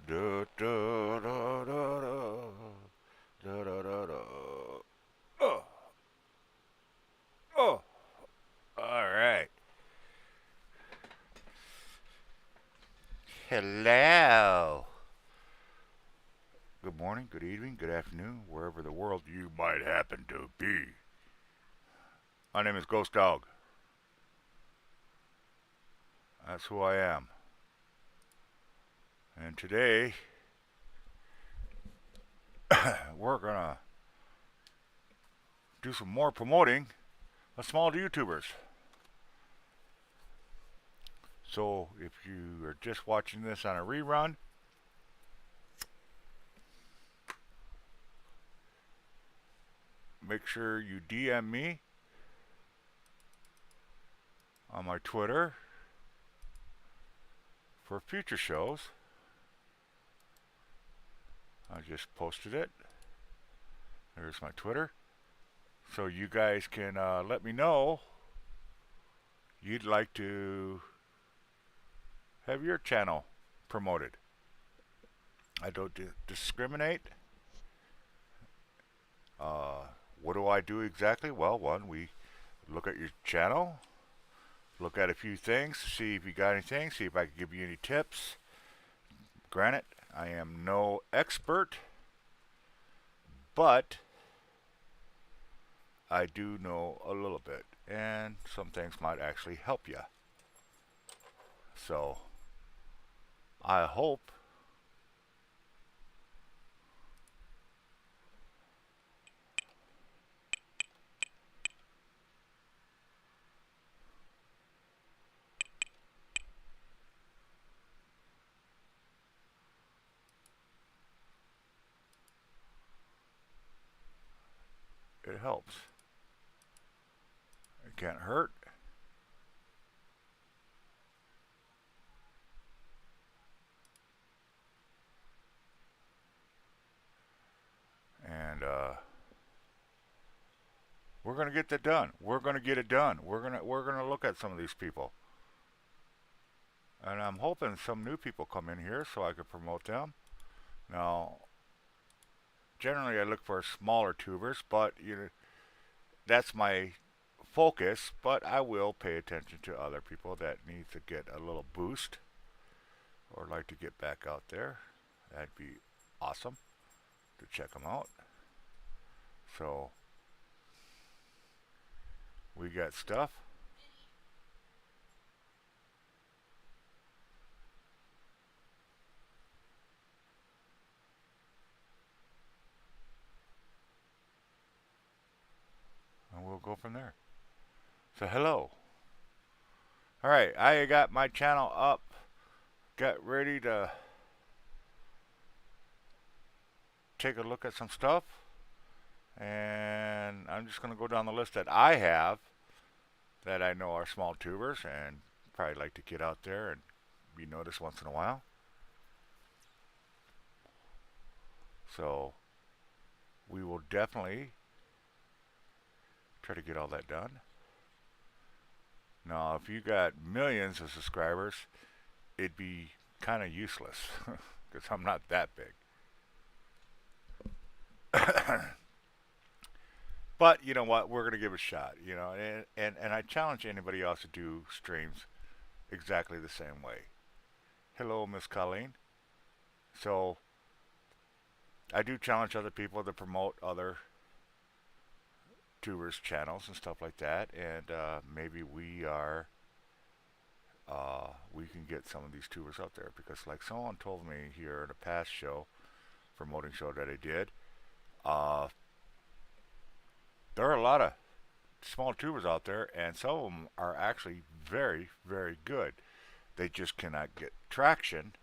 Da, da, da, da, da, da, da, da, da. Oh, oh, all right. Hello. Good morning, good evening, good afternoon, wherever the world you might happen to be. My name is Ghost Dog. That's who I am. And today, we're gonna do some more promoting of small YouTubers. So if you are just watching this on a rerun, make sure you DM me on my Twitter for future shows. I just posted it. There's my Twitter. So you guys can let me know you'd like to have your channel promoted. I don't discriminate. What do I do exactly? Well, one, we look at your channel, look at a few things, see if you got anything, see if I can give you any tips. Granted, I am no expert, but I do know a little bit, and some things might actually help you. So, I hope it helps. It can't hurt. And we're gonna get that done. We're gonna get it done. We're gonna look at some of these people, and I'm hoping some new people come in here so I can promote them. Now, generally I look for smaller tubers, but that's my focus. But I will pay attention to other people that need to get a little boost or like to get back out there. That'd be awesome to check them out. So we got stuff. And we'll go from there. So hello. All right, I got my channel up. Got ready to take a look at some stuff. And I'm just going to go down the list that I have that I know are small tubers and probably like to get out there and be noticed once in a while. So we will definitely try to get all that done. Now, if you got millions of subscribers, it'd be kind of useless because I'm not that big. But you know what? We're gonna give it a shot. And I challenge anybody else to do streams exactly the same way. Hello, Miss Colleen. So I do challenge other people to promote other tubers channels and stuff like that, and maybe we can get some of these tubers out there because, like someone told me here in a past show, promoting show that I did, uh, there are a lot of small tubers out there, and some of them are actually very, very good. They just cannot get traction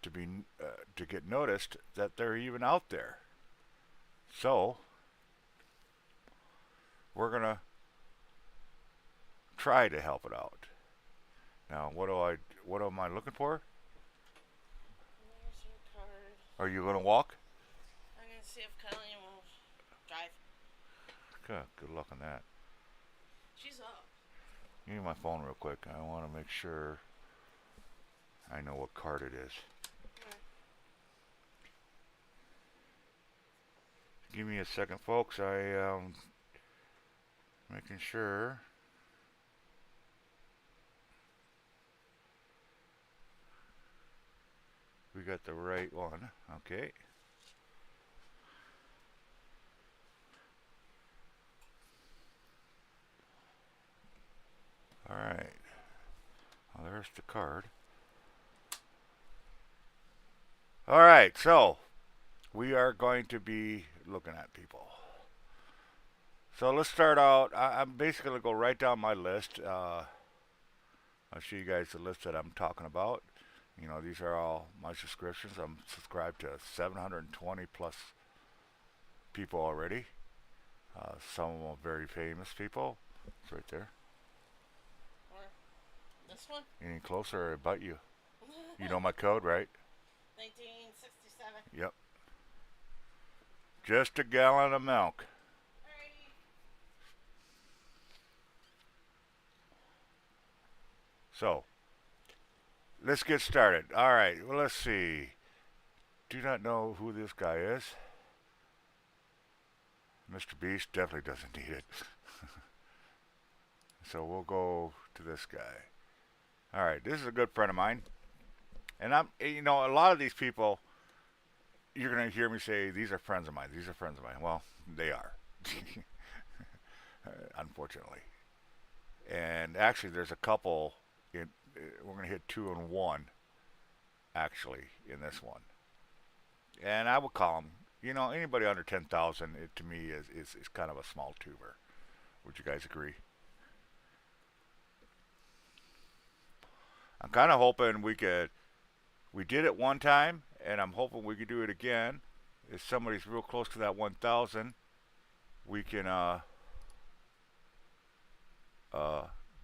to get noticed that they're even out there. So we're gonna try to help it out. Now, what am I looking for? There's your card. Are you gonna walk? I'm gonna see if Kylie will drive. Good luck on that. She's up. Give me my phone real quick. I want to make sure I know what card it is. Give me a second, folks. Making sure we got the right one. Okay. All right. Well, there's the card. All right. So we are going to be looking at people. So let's start out. I'm basically going to go right down my list. I'll show you guys the list that I'm talking about. You know, these are all my subscriptions. I'm subscribed to 720 plus people already. Some of them are very famous people. It's right there. Or this one? Any closer, I bite you. You know my code, right? 1967. Yep. Just a gallon of milk. Alrighty. So, let's get started. All right, well, let's see. Do not know who this guy is. Mr. Beast definitely doesn't need it. So we'll go to this guy. All right, this is a good friend of mine. And you know, a lot of these people, you're going to hear me say, these are friends of mine. These are friends of mine. Well, they are. Unfortunately. And actually, there's a couple. We're going to hit 2 and 1, actually, in this one. And I would call them, you know, anybody under 10,000, to me, is kind of a small tuber. Would you guys agree? I'm kind of hoping we did it one time, and I'm hoping we could do it again. If somebody's real close to that 1,000, we can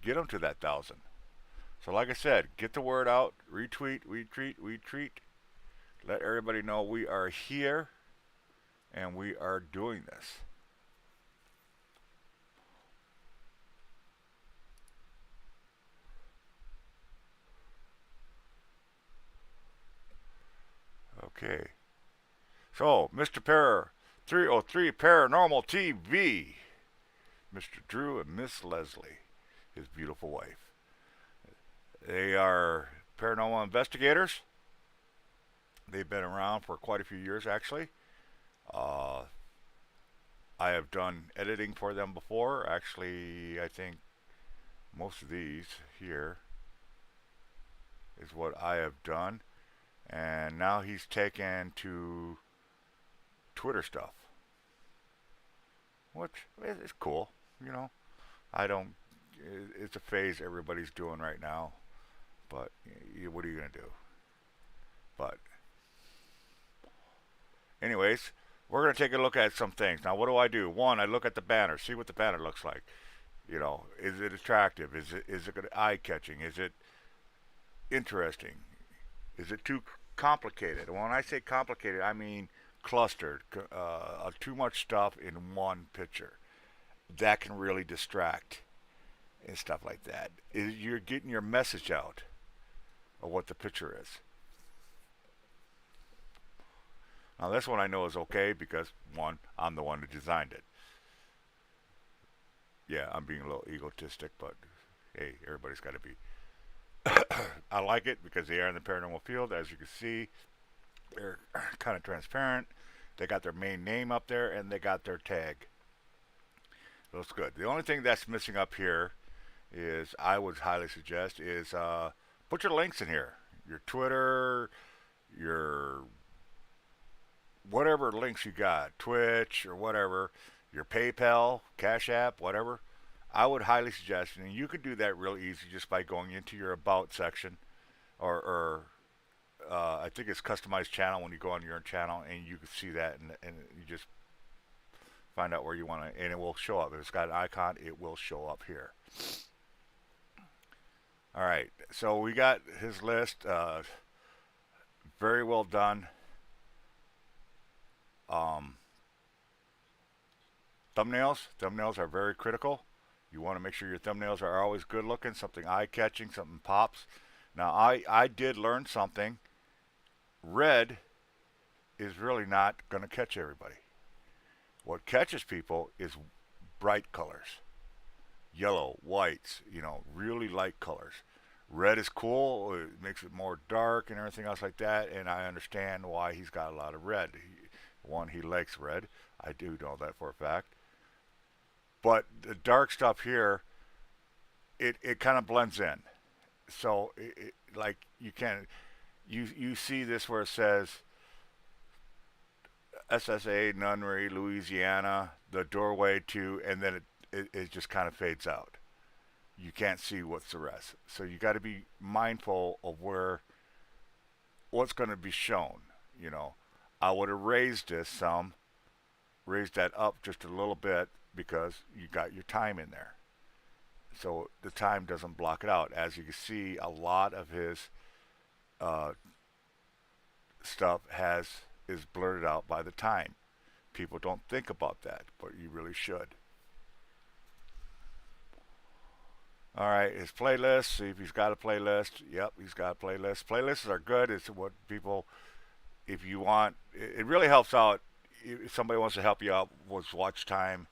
get them to that 1,000. So like I said, get the word out, retweet, retweet. Let everybody know we are here and we are doing this. Okay. So, Mr. Para 303 Paranormal TV. Mr. Drew and Miss Leslie, his beautiful wife. They are paranormal investigators. They've been around for quite a few years, actually. Uh, I have done editing for them before. Actually, I think most of these here is what I have done. And now he's taken to Twitter stuff, which is cool. You know, I don't. It's a phase everybody's doing right now. But what are you gonna do? But anyways, we're gonna take a look at some things. Now, what do? One, I look at the banner, see what the banner looks like. You know, is it attractive? Is it eye catching? Is it interesting? Is it too complicated? When I say complicated, I mean clustered, too much stuff in one picture. That can really distract and stuff like that. You're getting your message out of what the picture is. Now this one I know is okay because one, I'm the one who designed it. Yeah, I'm being a little egotistic, but hey, everybody's got to be. I like it because they are in the paranormal field. As you can see, they're kind of transparent. They got their main name up there and they got their tag. Looks good. The only thing that's missing up here is I would highly suggest is put your links in here. Your Twitter, your whatever links you got, Twitch or whatever, your PayPal, Cash App, whatever. I would highly suggest, and you could do that real easy just by going into your About section, or I think it's customized channel when you go on your channel, and you can see that, and you just find out where you want to, and it will show up. If it's got an icon, it will show up here. All right, so we got his list. Very well done. Thumbnails are very critical. You want to make sure your thumbnails are always good looking, something eye catching, something pops. Now, I did learn something. Red is really not going to catch everybody. What catches people is bright colors, yellow, whites, really light colors. Red is cool. It makes it more dark and everything else like that. And I understand why he's got a lot of red. One, he likes red. I do know that for a fact. But the dark stuff here, it kind of blends in. So, like you can you see this where it says SSA Nunnery, Louisiana, the doorway to, and then it just kind of fades out. You can't see what's the rest. So you got to be mindful of what's going to be shown. You know, I would have raised this some, raised that up just a little bit because you got your time in there. So the time doesn't block it out. As you can see, a lot of his uh, stuff is blurted out by the time. People don't think about that, but you really should. All right, his playlist. See if he's got a playlist. Yep, he's got a playlist. Playlists are good. It's what people, if you want, it really helps out. If somebody wants to help you out with watch time,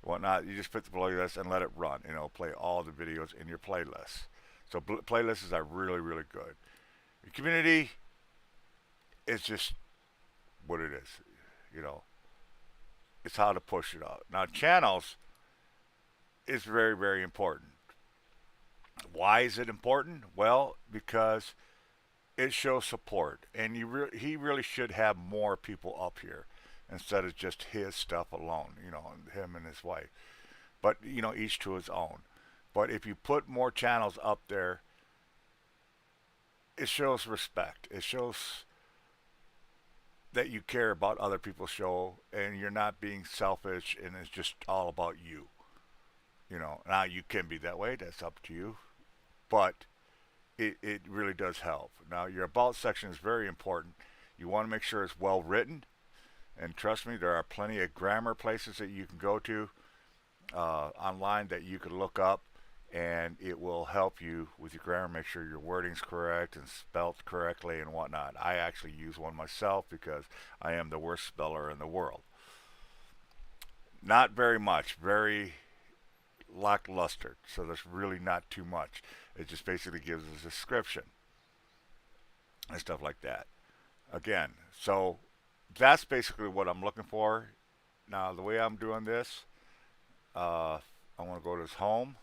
whatnot, you just put the playlist and let it run. Play all the videos in your playlist. So playlists are really, really good. Your community is just what it is. You know, it's how to push it out. Now channels is very, very important. Why is it important? Well, because it shows support, and he really should have more people up here instead of just his stuff alone. Him and his wife. But each to his own. But if you put more channels up there, it shows respect. It shows that you care about other people's show, and you're not being selfish, and it's just all about you. Now you can be that way. That's up to you. But it really does help. Now, your about section is very important. You want to make sure it's well written. And trust me, there are plenty of grammar places that you can go to online that you can look up, and it will help you with your grammar. Make sure your wording's correct and spelt correctly and whatnot. I actually use one myself because I am the worst speller in the world. Not very much. Very lackluster. So there's really not too much. It just basically gives a description and stuff like that. Again, so that's basically what I'm looking for. Now, the way I'm doing this, I want to go to his home.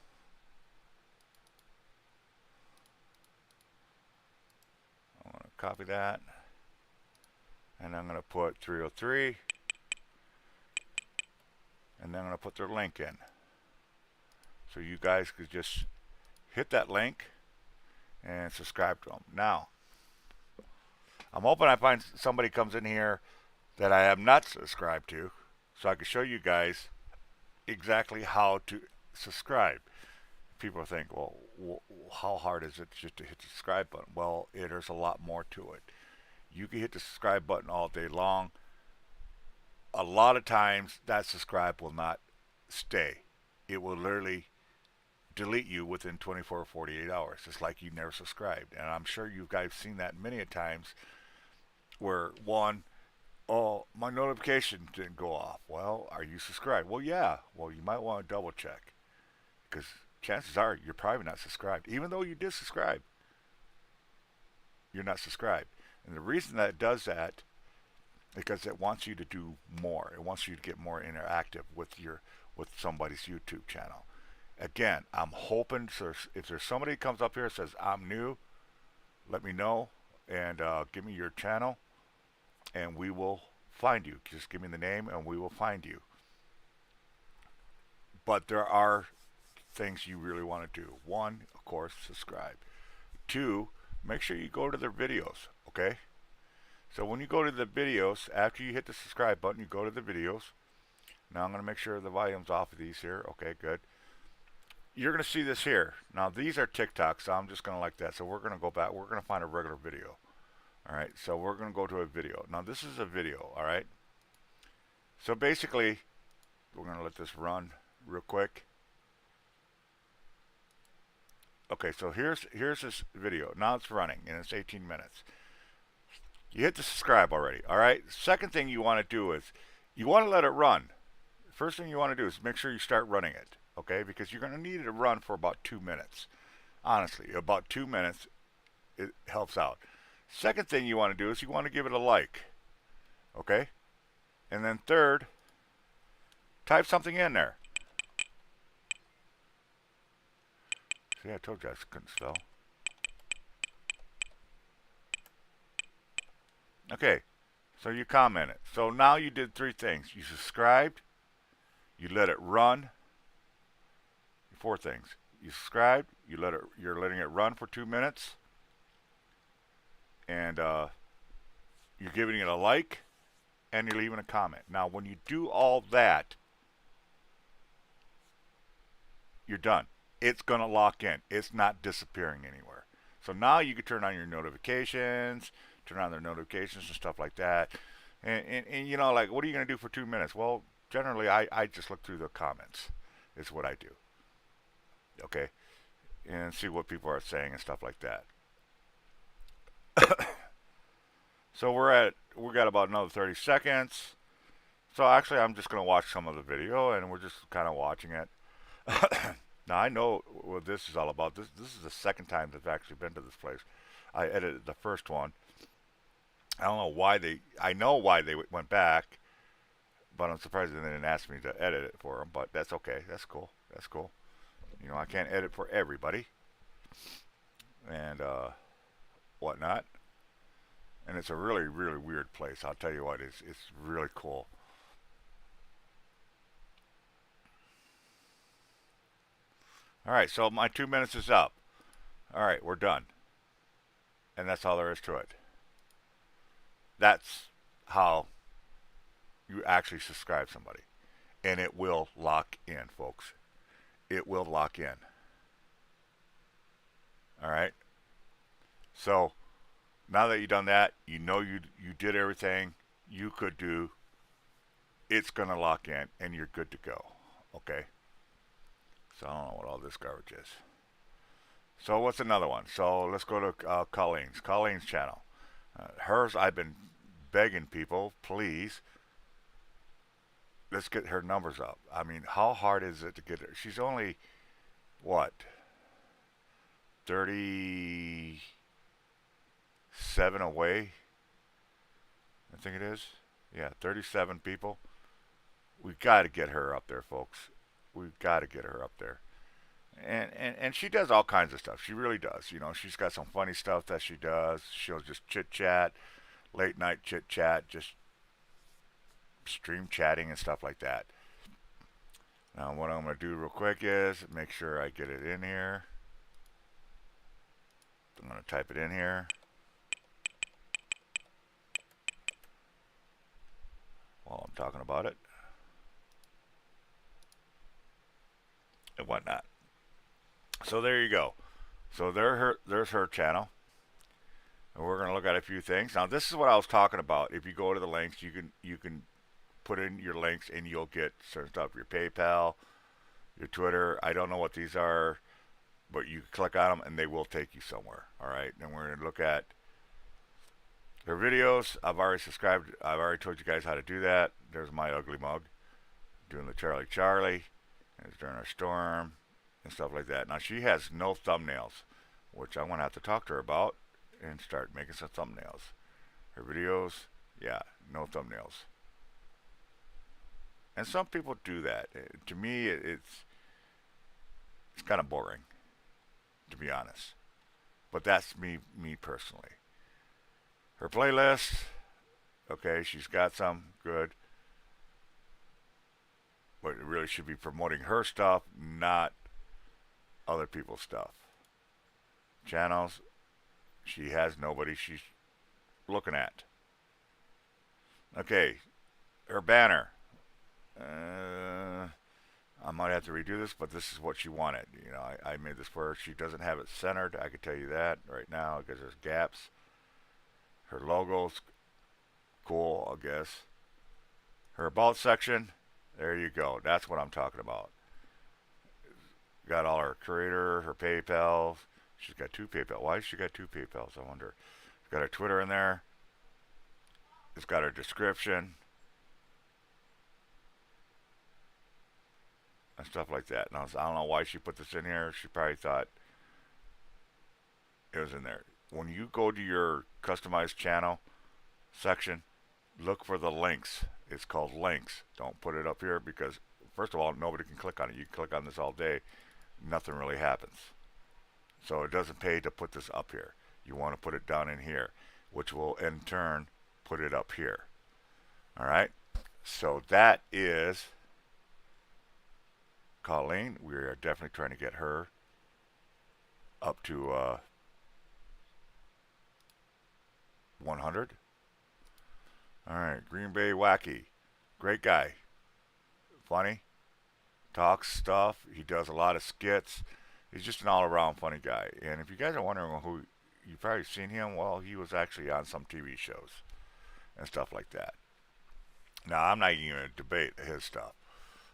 I want to copy that. And I'm going to put 303. And then I'm going to put their link in. So you guys could just hit that link and subscribe to them. Now, I'm hoping I find somebody comes in here that I have not subscribed to, so I can show you guys exactly how to subscribe. People think, well, how hard is it just to hit the subscribe button? Well, there's a lot more to it. You can hit the subscribe button all day long. A lot of times, that subscribe will not stay. It will literally delete you within 24 or 48 hours. It's like you never subscribed. And I'm sure you guys seen that many a times where oh, my notification didn't go off. Well, are you subscribed? Well, yeah. Well, you might want to double check because chances are you're probably not subscribed. Even though you did subscribe, you're not subscribed. And the reason that it does that is because it wants you to do more. It wants you to get more interactive with somebody's YouTube channel. Again, I'm hoping if there's somebody who comes up here and says, I'm new, let me know and give me your channel and we will find you. Just give me the name and we will find you. But there are things you really want to do. One, of course, subscribe. Two, make sure you go to their videos, okay? So when you go to the videos, after you hit the subscribe button, you go to the videos. Now I'm going to make sure the volume's off of these here. Okay, good. You're going to see this here. Now these are TikToks, so I'm just going to like that. So we're going to go back. We're going to find a regular video. All right, so we're going to go to a video. Now this is a video, all right? So basically, we're going to let this run real quick. Okay, so here's this video. Now it's running, and it's 18 minutes. You hit the subscribe already. All right. Second thing you want to do is you want to let it run. First thing you want to do is make sure you start running it. Okay, because you're going to need it to run for about 2 minutes. Honestly, about 2 minutes, it helps out. Second thing you want to do is you want to give it a like. Okay, and then third, type something in there. See, I told you I couldn't spell. Okay, so you comment it. So now you did three things. You subscribed, you let it run. Four things. You subscribed, you're letting it run for 2 minutes, and you're giving it a like, and you're leaving a comment. Now, when you do all that, you're done. It's going to lock in. It's not disappearing anywhere. So now you can turn on your notifications, turn on their notifications and stuff like that. And you know, like, what are you going to do for 2 minutes? Well, generally, I just look through the comments, is what I do. Okay? And see what people are saying and stuff like that. So we got about another 30 seconds. So actually, I'm just going to watch some of the video, and we're just kind of watching it. Now I know what this is all about. This is the second time I've actually been to this place. I edited the first one. I don't know why I know why they went back, but I'm surprised they didn't ask me to edit it for them. But that's okay. That's cool. That's cool. You know, I can't edit for everybody, and whatnot. And it's a really, really weird place. I'll tell you what, it's really cool. All right, so my 2 minutes is up. All right, we're done. And that's all there is to it. That's how you actually subscribe somebody. And it will lock in, folks. It will lock in. All right? So, now that you've done that, you know you did everything you could do. It's going to lock in, and you're good to go. Okay? So, I don't know what all this garbage is. So, what's another one? So, let's go to Colleen's channel. Hers, I've been begging people, please, let's get her numbers up. I mean, how hard is it to get her? She's only, what, 37 away? I think it is. Yeah, 37 people. We've got to get her up there, folks. We've got to get her up there. And she does all kinds of stuff. She really does. You know, she's got some funny stuff that she does. She'll just chit chat, late night chit chat, just stream chatting and stuff like that. Now, what I'm going to do real quick is make sure I get it in here. I'm going to type it in here. While I'm talking about it. And whatnot. So there you go. So there's her channel. And we're going to look at a few things. Now, this is what I was talking about. If you go to the links, you can put in your links and you'll get certain stuff. Your PayPal, your Twitter. I don't know what these are, but you click on them and they will take you somewhere. All right. And we're going to look at her videos. I've already subscribed. I've already told you guys how to do that. There's my ugly mug doing the Charlie. And it's during a storm and stuff like that. Now, she has no thumbnails, which I'm going to have to talk to her about and start making some thumbnails. Her videos, yeah, no thumbnails. And some people do that. To me, it's kind of boring, to be honest. But that's me personally. Her playlist, okay, she's got some good, but it really should be promoting her stuff, not other people's stuff. Channels, she has nobody she's looking at. Okay, her banner. I might have to redo this, but this is what she wanted. You know, I made this for her. She doesn't have it centered. I can tell you that right now because there's gaps. Her logo's cool, I guess. Her about section, there you go. That's what I'm talking about. Got all her creator, her PayPal. She's got two PayPal. Why has she got two PayPals? I wonder. She's got her Twitter in there. It's got her description and stuff like that. Now, I don't know why she put this in here. She probably thought it was in there. When you go to your customized channel section, look for the links. It's called links. Don't put it up here because, first of all, nobody can click on it. You can click on this all day, nothing really happens. So it doesn't pay to put this up here. You want to put it down in here, which will in turn put it up here. All right. So that is Colleen. We are definitely trying to get her up to 100. All right. Green Bay Wacky. Great guy. Funny. Talks stuff. He does a lot of skits. He's just an all-around funny guy. And if you guys are wondering who you've probably seen him, well, he was actually on some TV shows and stuff like that. Now, I'm not even going to debate his stuff,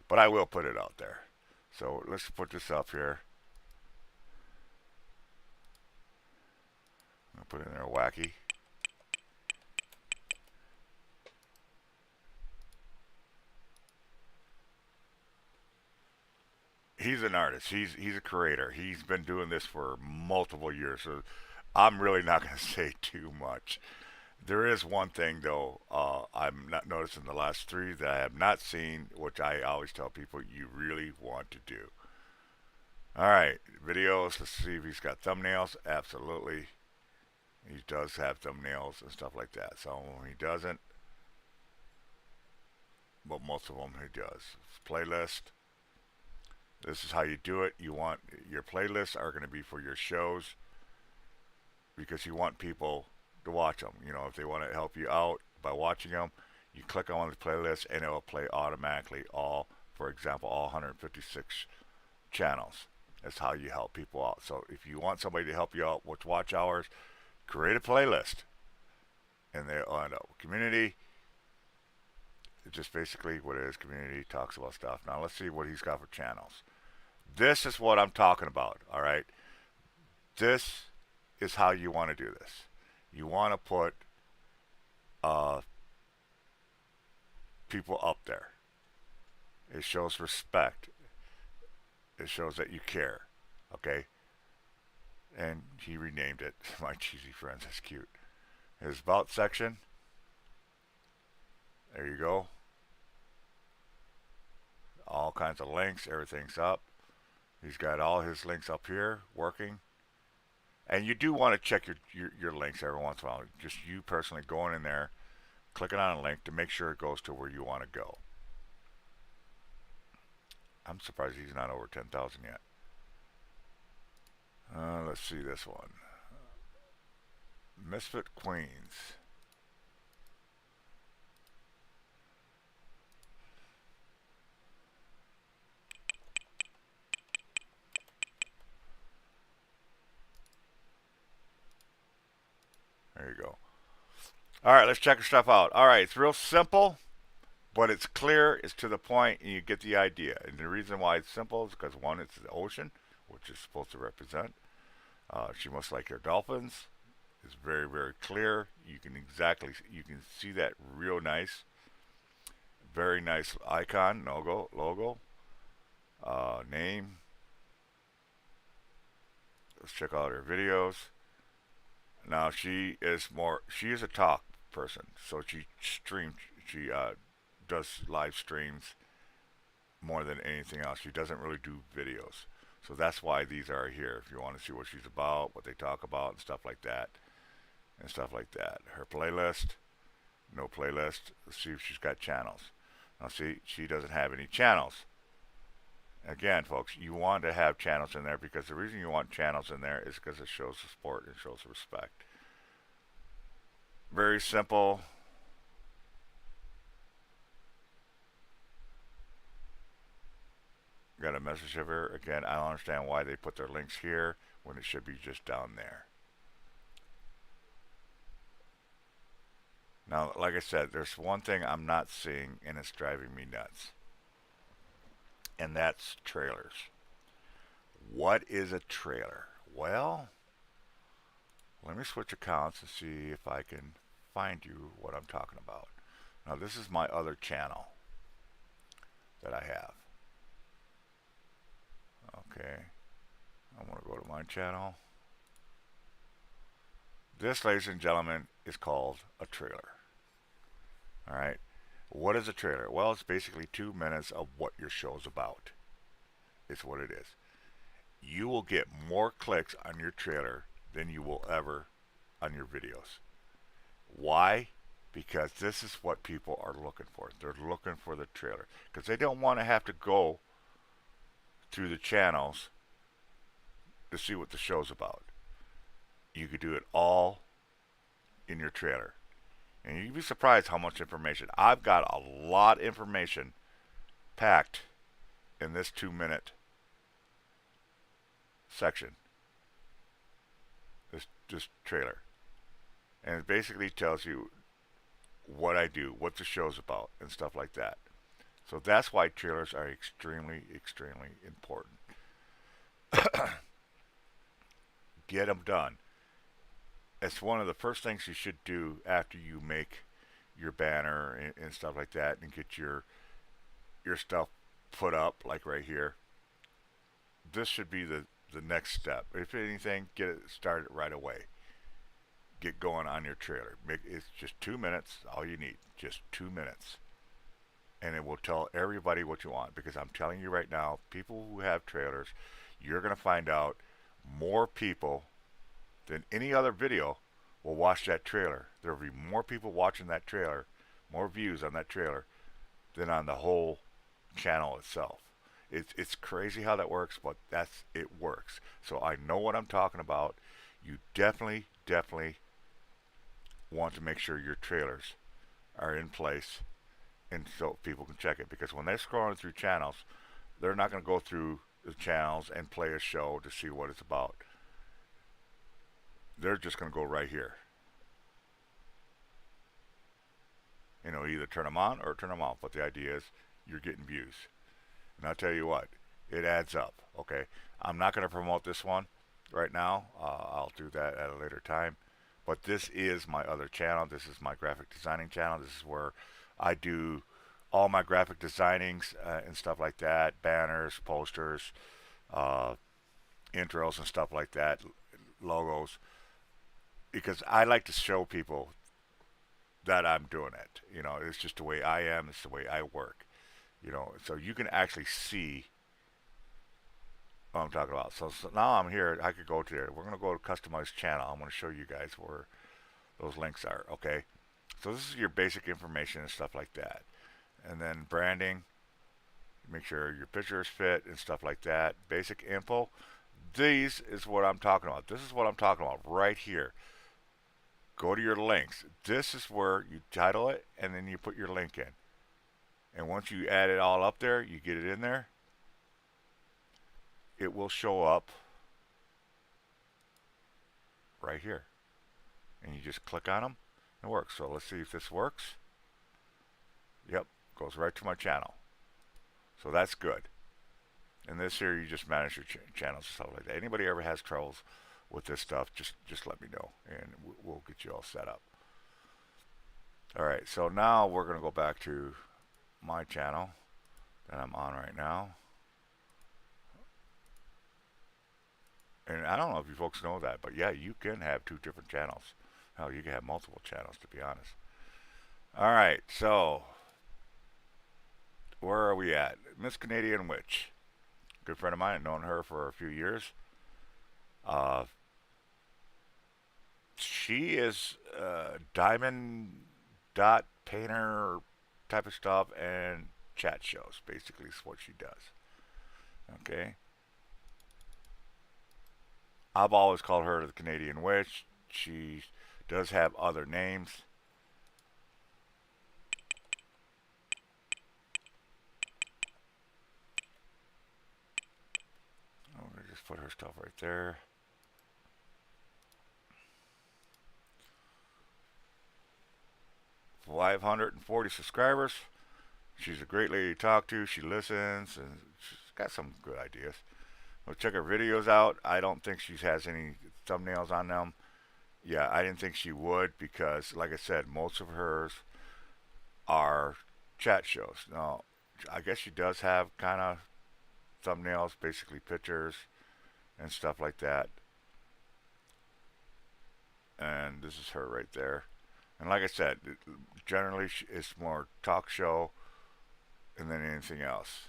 but I will put it out there. So let's put this up here. I'll put it in there, Wacky. He's an artist. He's a creator. He's been doing this for multiple years. So I'm really not going to say too much. There is one thing though I'm not noticing the last three that I have not seen, which I always tell people you really want to do. All right, videos. Let's see if he's got thumbnails. Absolutely, he does have thumbnails and stuff like that. Some of them he doesn't, but most of them he does. Playlist. This is how you do it. You want your playlists are going to be for your shows because you want people to watch them. You know, if they want to help you out by watching them, you click on the playlist and it will play automatically all, for example, all 156 channels. That's how you help people out. So if you want somebody to help you out with watch hours, create a playlist. And they on community, it's just basically what it is. Community talks about stuff. Now let's see what he's got for channels. This is what I'm talking about. All right. This is how you want to do this. You want to put uh, people up there. It shows respect. It shows that you care. Okay. And he renamed it. My cheesy friends. That's cute. His about section. There you go. All kinds of links. Everything's up. He's got all his links up here working. And you do want to check your links every once in a while. Just you personally going in there, clicking on a link to make sure it goes to where you want to go. I'm surprised he's not over 10,000 yet. Let's see this one. Misfit Queens. There you go. All right, let's check your stuff out. All right, it's real simple, but it's clear, it's to the point, and you get the idea. And the reason why it's simple is because one, it's the ocean, which is supposed to represent. She must like her dolphins. It's very, very clear. You can see that real nice. Very nice icon, logo, name. Let's check out her videos. Now she is a talk person, so she does live streams more than anything else. She doesn't really do videos. So that's why these are here. If you want to see what she's about, what they talk about, and stuff like that. Her playlist, no playlist. Let's see if she's got channels. Now see, she doesn't have any channels. Again, folks, you want to have channels in there because the reason you want channels in there is because it shows the support and shows the respect. Very simple. Got a message of her. Again, I don't understand why they put their links here when it should be just down there. Now, like I said, there's one thing I'm not seeing and it's driving me nuts. And that's trailers. What is a trailer? Well, let me switch accounts and see if I can find you what I'm talking about. Now this is my other channel that I have. Okay, I'm going to go to my channel. This, ladies and gentlemen, is called a trailer. Alright, what is a trailer? Well, it's basically 2 minutes of what your show's about. It's what it is. You will get more clicks on your trailer than you will ever on your videos. Why? Because this is what people are looking for. They're looking for the trailer. Because they don't want to have to go through the channels to see what the show's about. You could do it all in your trailer. And you'd be surprised how much information. I've got a lot of information packed in this 2-minute section. This trailer. And it basically tells you what I do, what the show's about, and stuff like that. So that's why trailers are extremely, extremely important. Get them done. It's one of the first things you should do after you make your banner and stuff like that, and get your stuff put up, like right here. This should be the next step. If anything, get it started right away. Get going on your trailer. It's just 2 minutes, all you need. Just 2 minutes. And it will tell everybody what you want. Because I'm telling you right now, people who have trailers, you're going to find out more people than any other video will watch that trailer. There will be more people watching that trailer, more views on that trailer, than on the whole channel itself. It's crazy how that works, but it works. So I know what I'm talking about. You definitely want to make sure your trailers are in place, and so people can check it. Because when they're scrolling through channels, they're not going to go through the channels and play a show to see what it's about. They're just going to go right here. Either turn them on or turn them off. But the idea is you're getting views. And I'll tell you what, it adds up. Okay, I'm not going to promote this one right now. I'll do that at a later time. But this is my other channel. This is my graphic designing channel. This is where I do all my graphic designings and stuff like that. Banners, posters, intros and stuff like that. Logos. Because I like to show people that I'm doing it. It's just the way I am. It's the way I work. So you can actually see what I'm talking about. So now I'm here. I could go to there. We're going to go to customize channel. I'm going to show you guys where those links are. Okay. So this is your basic information and stuff like that. And then branding. Make sure your pictures fit and stuff like that. Basic info. These is what I'm talking about. This is what I'm talking about right here. Go to your links. This is where you title it and then you put your link in. And once you add it all up there, you get it in there, it will show up right here. And you just click on them and it works. So let's see if this works. Yep, goes right to my channel. So that's good. And this here, you just manage your channels and stuff like that. Anybody ever has troubles with this stuff, just let me know and we'll get you all set up. Alright, so now we're going to go back to my channel that I'm on right now. And I don't know if you folks know that, but yeah, you can have 2 different channels. Hell, you can have multiple channels, to be honest. Alright, so where are we at? Miss Canadian Witch. Good friend of mine. I've known her for a few years. She is diamond dot painter type of stuff and chat shows. Basically, is what she does. Okay. I've always called her the Canadian Witch. She does have other names. I'm going to just put her stuff right there. .540 subscribers. She's a great lady to talk to. She listens and she's got some good ideas. Well, check her videos out. I don't think she has any thumbnails on them. Yeah, I didn't think she would because, like I said, most of hers are chat shows. Now, I guess she does have kind of thumbnails, basically pictures and stuff like that. And this is her right there. And like I said, generally it's more talk show and then anything else.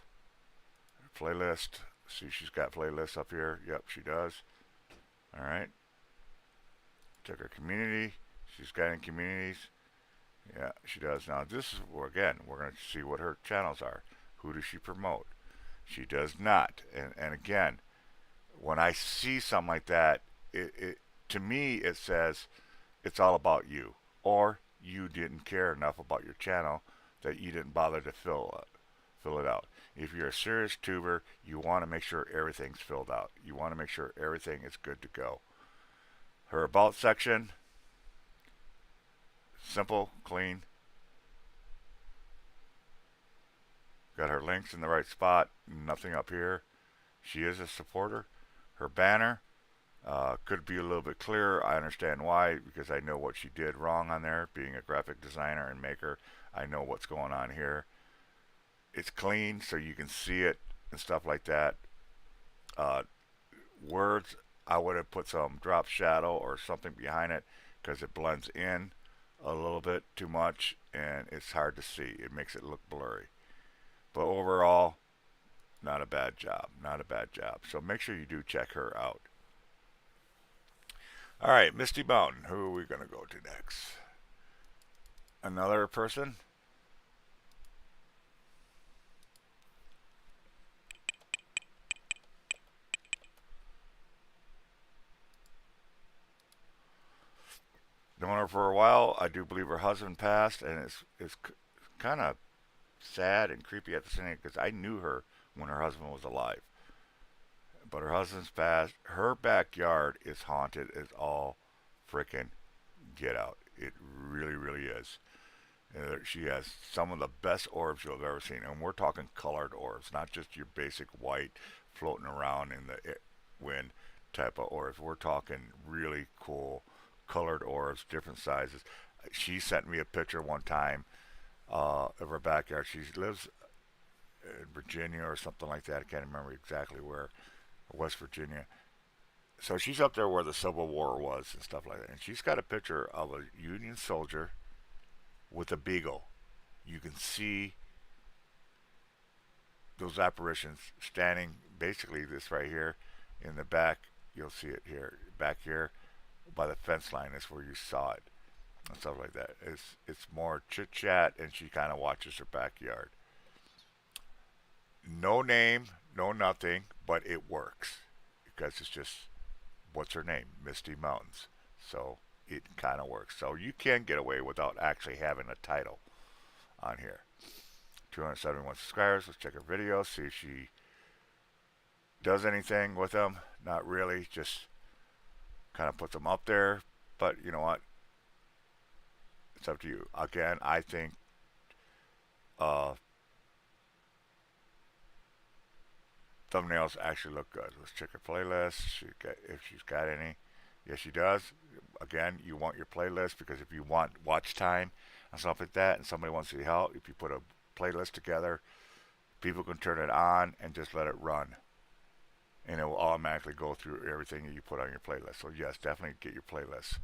Playlist. See, she's got playlists up here. Yep, she does. All right. Check her community. She's got any communities. Yeah, she does. Now, this is where, again, we're going to see what her channels are. Who does she promote? She does not. And again, when I see something like that, it to me, it says it's all about you. Or you didn't care enough about your channel that you didn't bother to fill it out. If you're a serious tuber, you want to make sure everything's filled out. You want to make sure everything is good to go. Her about section, simple, clean. Got her links in the right spot. Nothing up here. She is a supporter. Her banner could be a little bit clearer. I understand why, because I know what she did wrong on there. Being a graphic designer and maker, I know what's going on here. It's clean, so you can see it and stuff like that. Uh, Words, I would have put some drop shadow or something behind it because it blends in a little bit too much and it's hard to see. It makes it look blurry. But overall, not a bad job. Not a bad job. So make sure you do check her out. All right, Misty Mountain. Who are we going to go to next? Another person? Known her for a while. I do believe her husband passed, and it's kind of sad and creepy at the same time because I knew her when her husband was alive. But her husband's passed. Her backyard is haunted as all freaking get out. It really, really is. She has some of the best orbs you'll have ever seen, and we're talking colored orbs, not just your basic white floating around in the wind type of orbs. We're talking really cool colored orbs, different sizes. She sent me a picture one time of her backyard. She lives in Virginia or something like that. I can't remember exactly where, West Virginia. So she's up there where the Civil War was and stuff like that. And she's got a picture of a Union soldier with a beagle. You can see those apparitions standing basically this right here in the back. You'll see it here, back here by the fence line is where you saw it and stuff like that. It's more chit chat, and she kind of watches her backyard. No name, no nothing, but it works because it's just what's her name, Misty Mountains. So it kind of works. So you can get away without actually having a title on here. 271 subscribers. Let's check her videos, see if she does anything with them. Not really, just kind of puts them up there. But you know what? It's up to you. Again, I think uh, thumbnails actually look good. Let's check her playlist. If she's got any. Yes, she does. Again, you want your playlist because if you want watch time and stuff like that, and somebody wants to help, if you put a playlist together, people can turn it on and just let it run, and it will automatically go through everything that you put on your playlist. So yes, definitely get your playlist.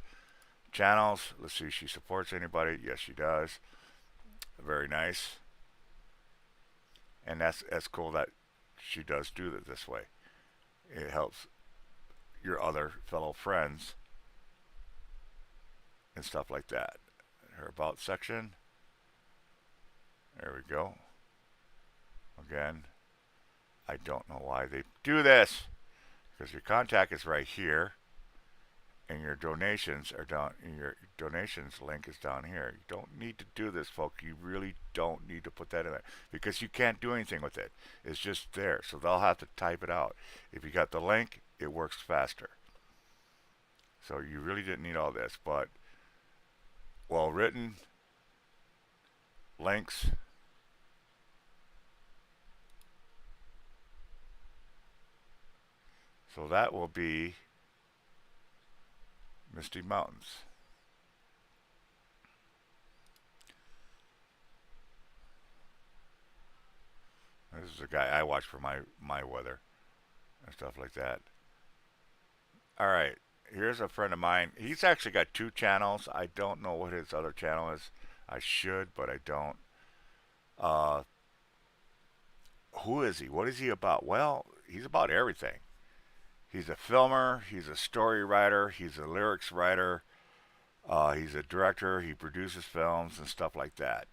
Channels. Let's see if she supports anybody. Yes, she does. Very nice. And that's cool that she does do it this way. It helps your other fellow friends and stuff like that. Her about section. There we go. Again, I don't know why they do this because your contact is right here and your donations are down, and your donations link is down here. You don't need to do this, folks. You really don't need to put that in there because you can't do anything with it. It's just there, so they'll have to type it out. If you got the link, it works faster. So you really didn't need all this, but well written links. So that will be Misty Mountains. This is a guy I watch for my weather and stuff like that. All right, here's a friend of mine. He's actually got two channels. I don't know what his other channel is. I should, but I don't. Uh, who is he? What is he about? Well, he's about everything. He's a filmer. He's a story writer. He's a lyrics writer. He's a director. He produces films and stuff like that,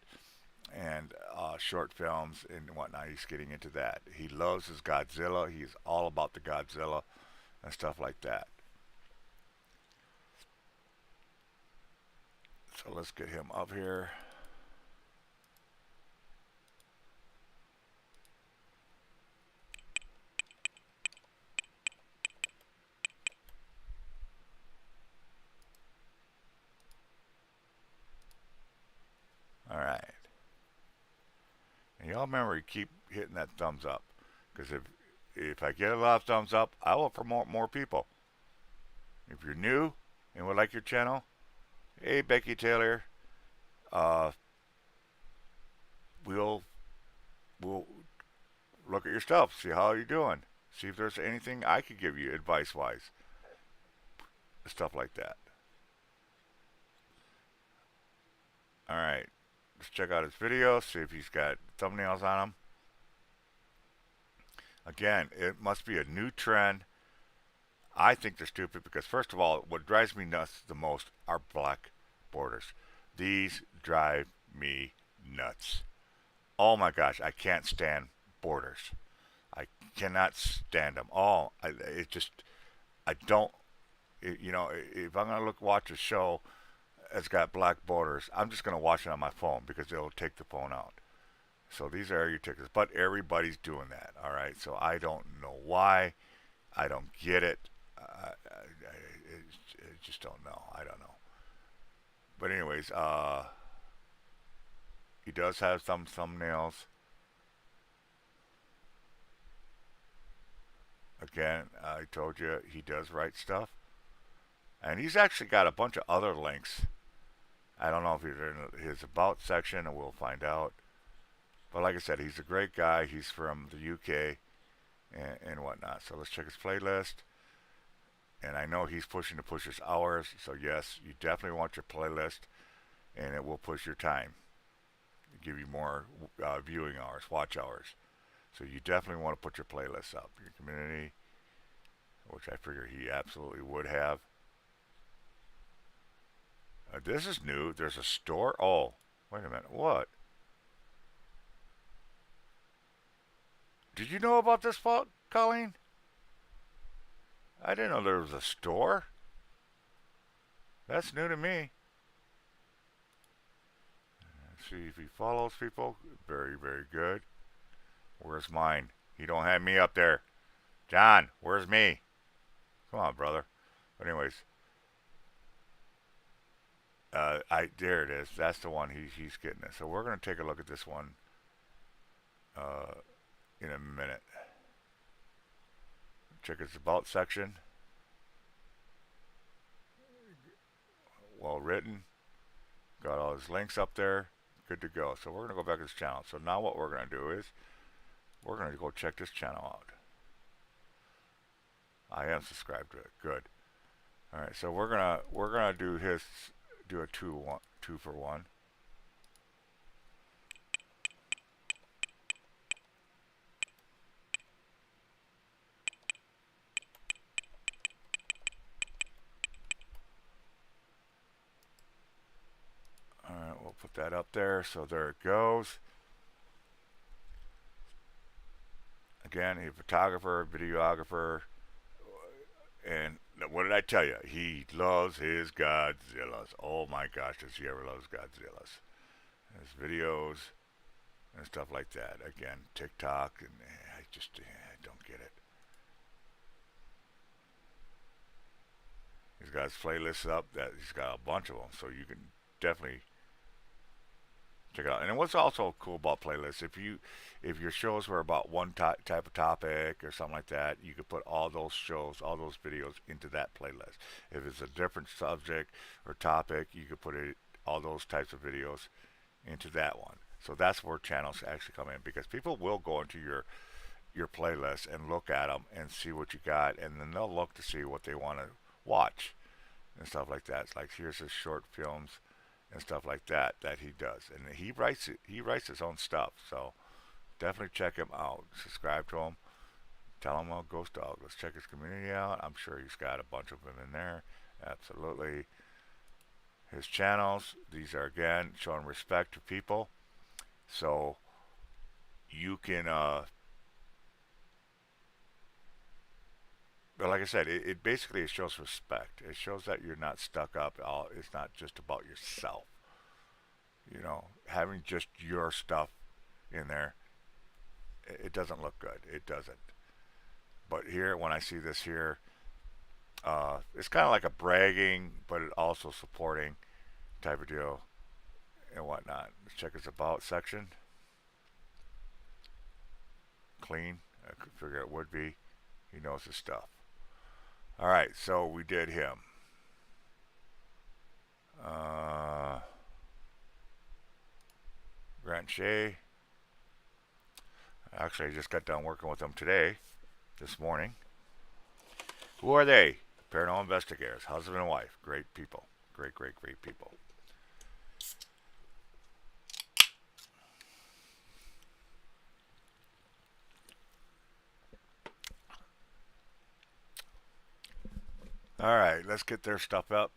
and short films and whatnot. He's getting into that. He loves his Godzilla. He's all about the Godzilla and stuff like that. So let's get him up here. All right. And y'all remember, you keep hitting that thumbs up, because if I get a lot of thumbs up, I will promote more people. If you're new and would like your channel, hey Becky Taylor, uh, we'll we'll look at your stuff, see how you're doing, see if there's anything I could give you advice wise, stuff like that. All right, let's check out his videos, see if he's got thumbnails on them. Again, it must be a new trend. I think they're stupid because, first of all, what drives me nuts the most are black borders. These drive me nuts. Oh my gosh, I can't stand borders. I cannot stand them. It just, I don't, if I'm going to watch a show that's got black borders, I'm just going to watch it on my phone because it'll take the phone out. So these are your tickets, but everybody's doing that. All right. So I don't know why. I don't get it. I just don't know. I don't know. But anyways, he does have some thumbnails. Again, I told you he does write stuff, and he's actually got a bunch of other links. I don't know if he's in his about section, and we'll find out. But like I said, he's a great guy. He's from the UK and whatnot. So let's check his playlist. And I know he's pushing to push his hours. So yes, you definitely want your playlist, and it will push your time, give you more viewing hours, watch hours. So you definitely want to put your playlists up, your community, which I figure he absolutely would have. This is new. There's a store. Oh, wait a minute. What? Did you know about this, Colleen? I didn't know there was a store. That's new to me. Let's see if he follows people. Very, very good. Where's mine? He don't have me up there. John, where's me? Come on, brother. But anyways, there it is. That's the one he's getting it. So we're gonna take a look at this one uh, in a minute. Check his about section. Well written. Got all his links up there. Good to go. So we're gonna go back to this channel. So now what we're gonna do is we're gonna go check this channel out. I am subscribed to it. Good. All right. So we're gonna do a two for one. All right, we'll put that up there. So there it goes. Again, he's a photographer, videographer, and what did I tell you? He loves his Godzillas. Oh my gosh, does he ever loves Godzillas? His videos and stuff like that. Again, TikTok, and I just don't get it. He's got his playlists up. That he's got a bunch of them, so you can definitely check it out. And what's also cool about playlists, if your shows were about one type of topic or something like that, you could put all those shows, all those videos into that playlist. If it's a different subject or topic, you could put all those types of videos into that one. So that's where channels actually come in, because people will go into your playlist and look at them and see what you got, and then they'll look to see what they want to watch and stuff like that. It's like, here's his short films and stuff like that that he does, and he writes it. He writes his own stuff. So definitely check him out. Subscribe to him. Tell him about Ghost Dog. Let's check his community out. I'm sure he's got a bunch of them in there. Absolutely. His channels. These are, again, showing respect to people. So you can but like I said, it basically it shows respect. It shows that you're not stuck up. It's not just about yourself. Having just your stuff in there, it doesn't look good. It doesn't. But here, when I see this here, it's kind of like a bragging, but it also supporting type of deal and whatnot. Let's check his about section. Clean. I could figure it would be. He knows his stuff. All right, so we did him. Grant Shea. Actually, I just got done working with them this morning. Who are they? Paranormal investigators, husband and wife. Great people. Great, great, great people. All right, let's get their stuff up.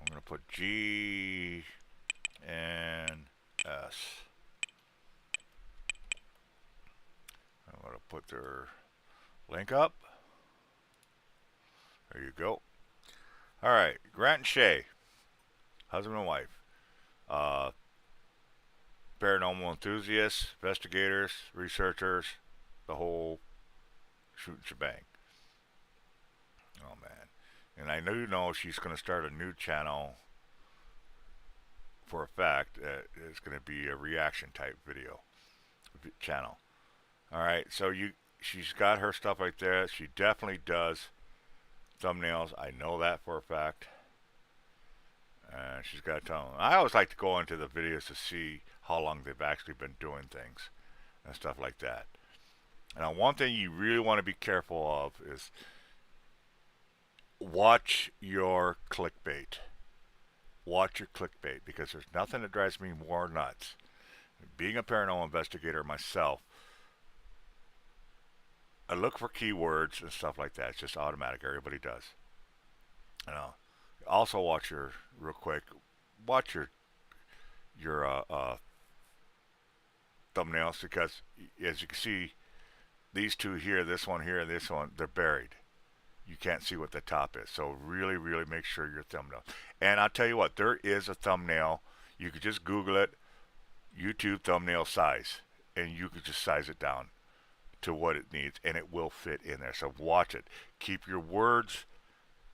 I'm going to put G and S. I'm going to put their link up. There you go. All right, Grant and Shea, husband and wife. Paranormal enthusiasts, investigators, researchers, the whole shoot shebang. Oh man. And I do know she's going to start a new channel for a fact. It's going to be a reaction type video channel. All right, so she's got her stuff right there. She definitely does thumbnails. I know that for a fact. She's got a ton. I always like to go into the videos to see how long they've actually been doing things and stuff like that. Now, one thing you really want to be careful of is watch your clickbait. Watch your clickbait, because there's nothing that drives me more nuts. Being a paranormal investigator myself, I look for keywords and stuff like that. It's just automatic. Everybody does. Also watch real quick, watch your thumbnails, because as you can see, these two here, this one here, and this one, they're buried. You can't see what the top is. So really, really make sure your thumbnail. And I'll tell you what, there is a thumbnail. You could just Google it, YouTube thumbnail size, and you could just size it down to what it needs, and it will fit in there. So watch it. Keep your words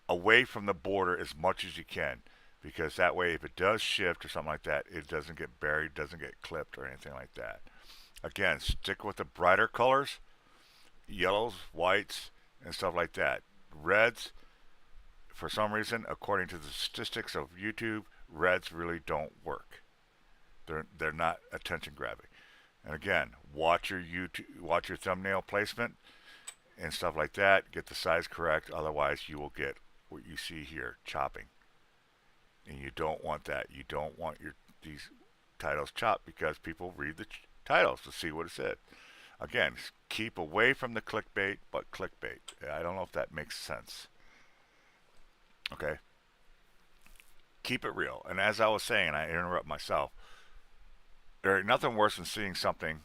away from the border as much as you can, because that way, if it does shift or something like that, it doesn't get buried, doesn't get clipped or anything like that. Again, stick with the brighter colors, yellows, whites, and stuff like that. Reds, for some reason, according to the statistics of YouTube, reds really don't work. They're not attention grabbing. And again, watch your thumbnail placement and stuff like that. Get the size correct, otherwise you will get what you see here, chopping. And you don't want that. You don't want these titles chopped, because people read the titles to see what it said. Again, keep away from the clickbait, but clickbait. I don't know if that makes sense. Okay? Keep it real. And as I was saying, and I interrupt myself, there's nothing worse than seeing something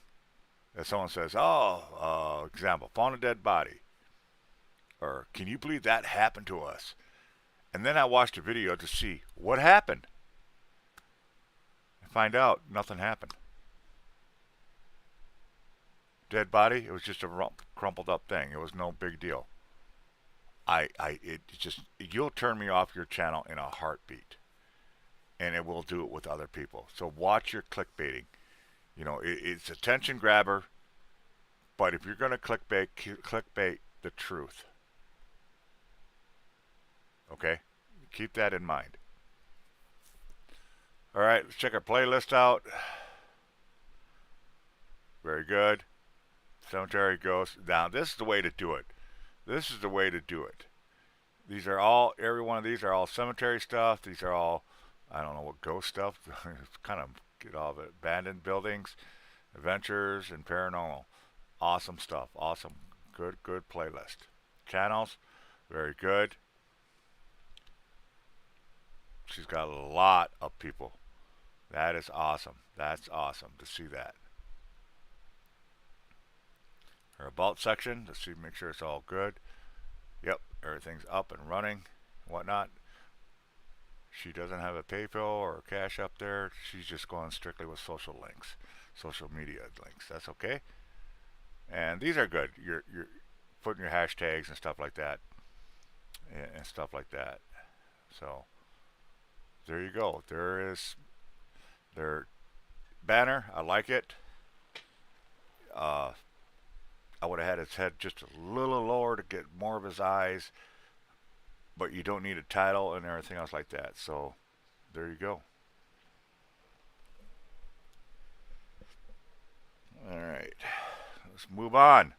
that someone says, example, found a dead body. Or, can you believe that happened to us? And then I watched a video to see what happened. And find out nothing happened. Dead body, it was just a crumpled up thing. It was no big deal. it just, you'll turn me off your channel in a heartbeat, and it will do it with other people. So watch your clickbaiting. You know, it's attention grabber, but if you're going to clickbait the truth. Okay? Keep that in mind. All right, let's check our playlist out. Very good. Cemetery Ghost. Now, this is the way to do it. This is the way to do it. These are all, every one of these are all cemetery stuff. These are all, I don't know what ghost stuff. It's kind of get all the abandoned buildings, adventures, and paranormal. Awesome stuff. Awesome. Good playlist. Channels. Very good. She's got a lot of people. That is awesome. That's awesome to see that. Her about section. Let's see, make sure it's all good. Yep, everything's up and running, whatnot. She doesn't have a PayPal or a Cash up there. She's just going strictly with social links, social media links. That's okay. And these are good. You're putting your hashtags and stuff like that, and stuff like that. So there you go. There is their banner. I like it. I would have had his head just a little lower to get more of his eyes, but you don't need a title and everything else like that. So there you go. All right, let's move on.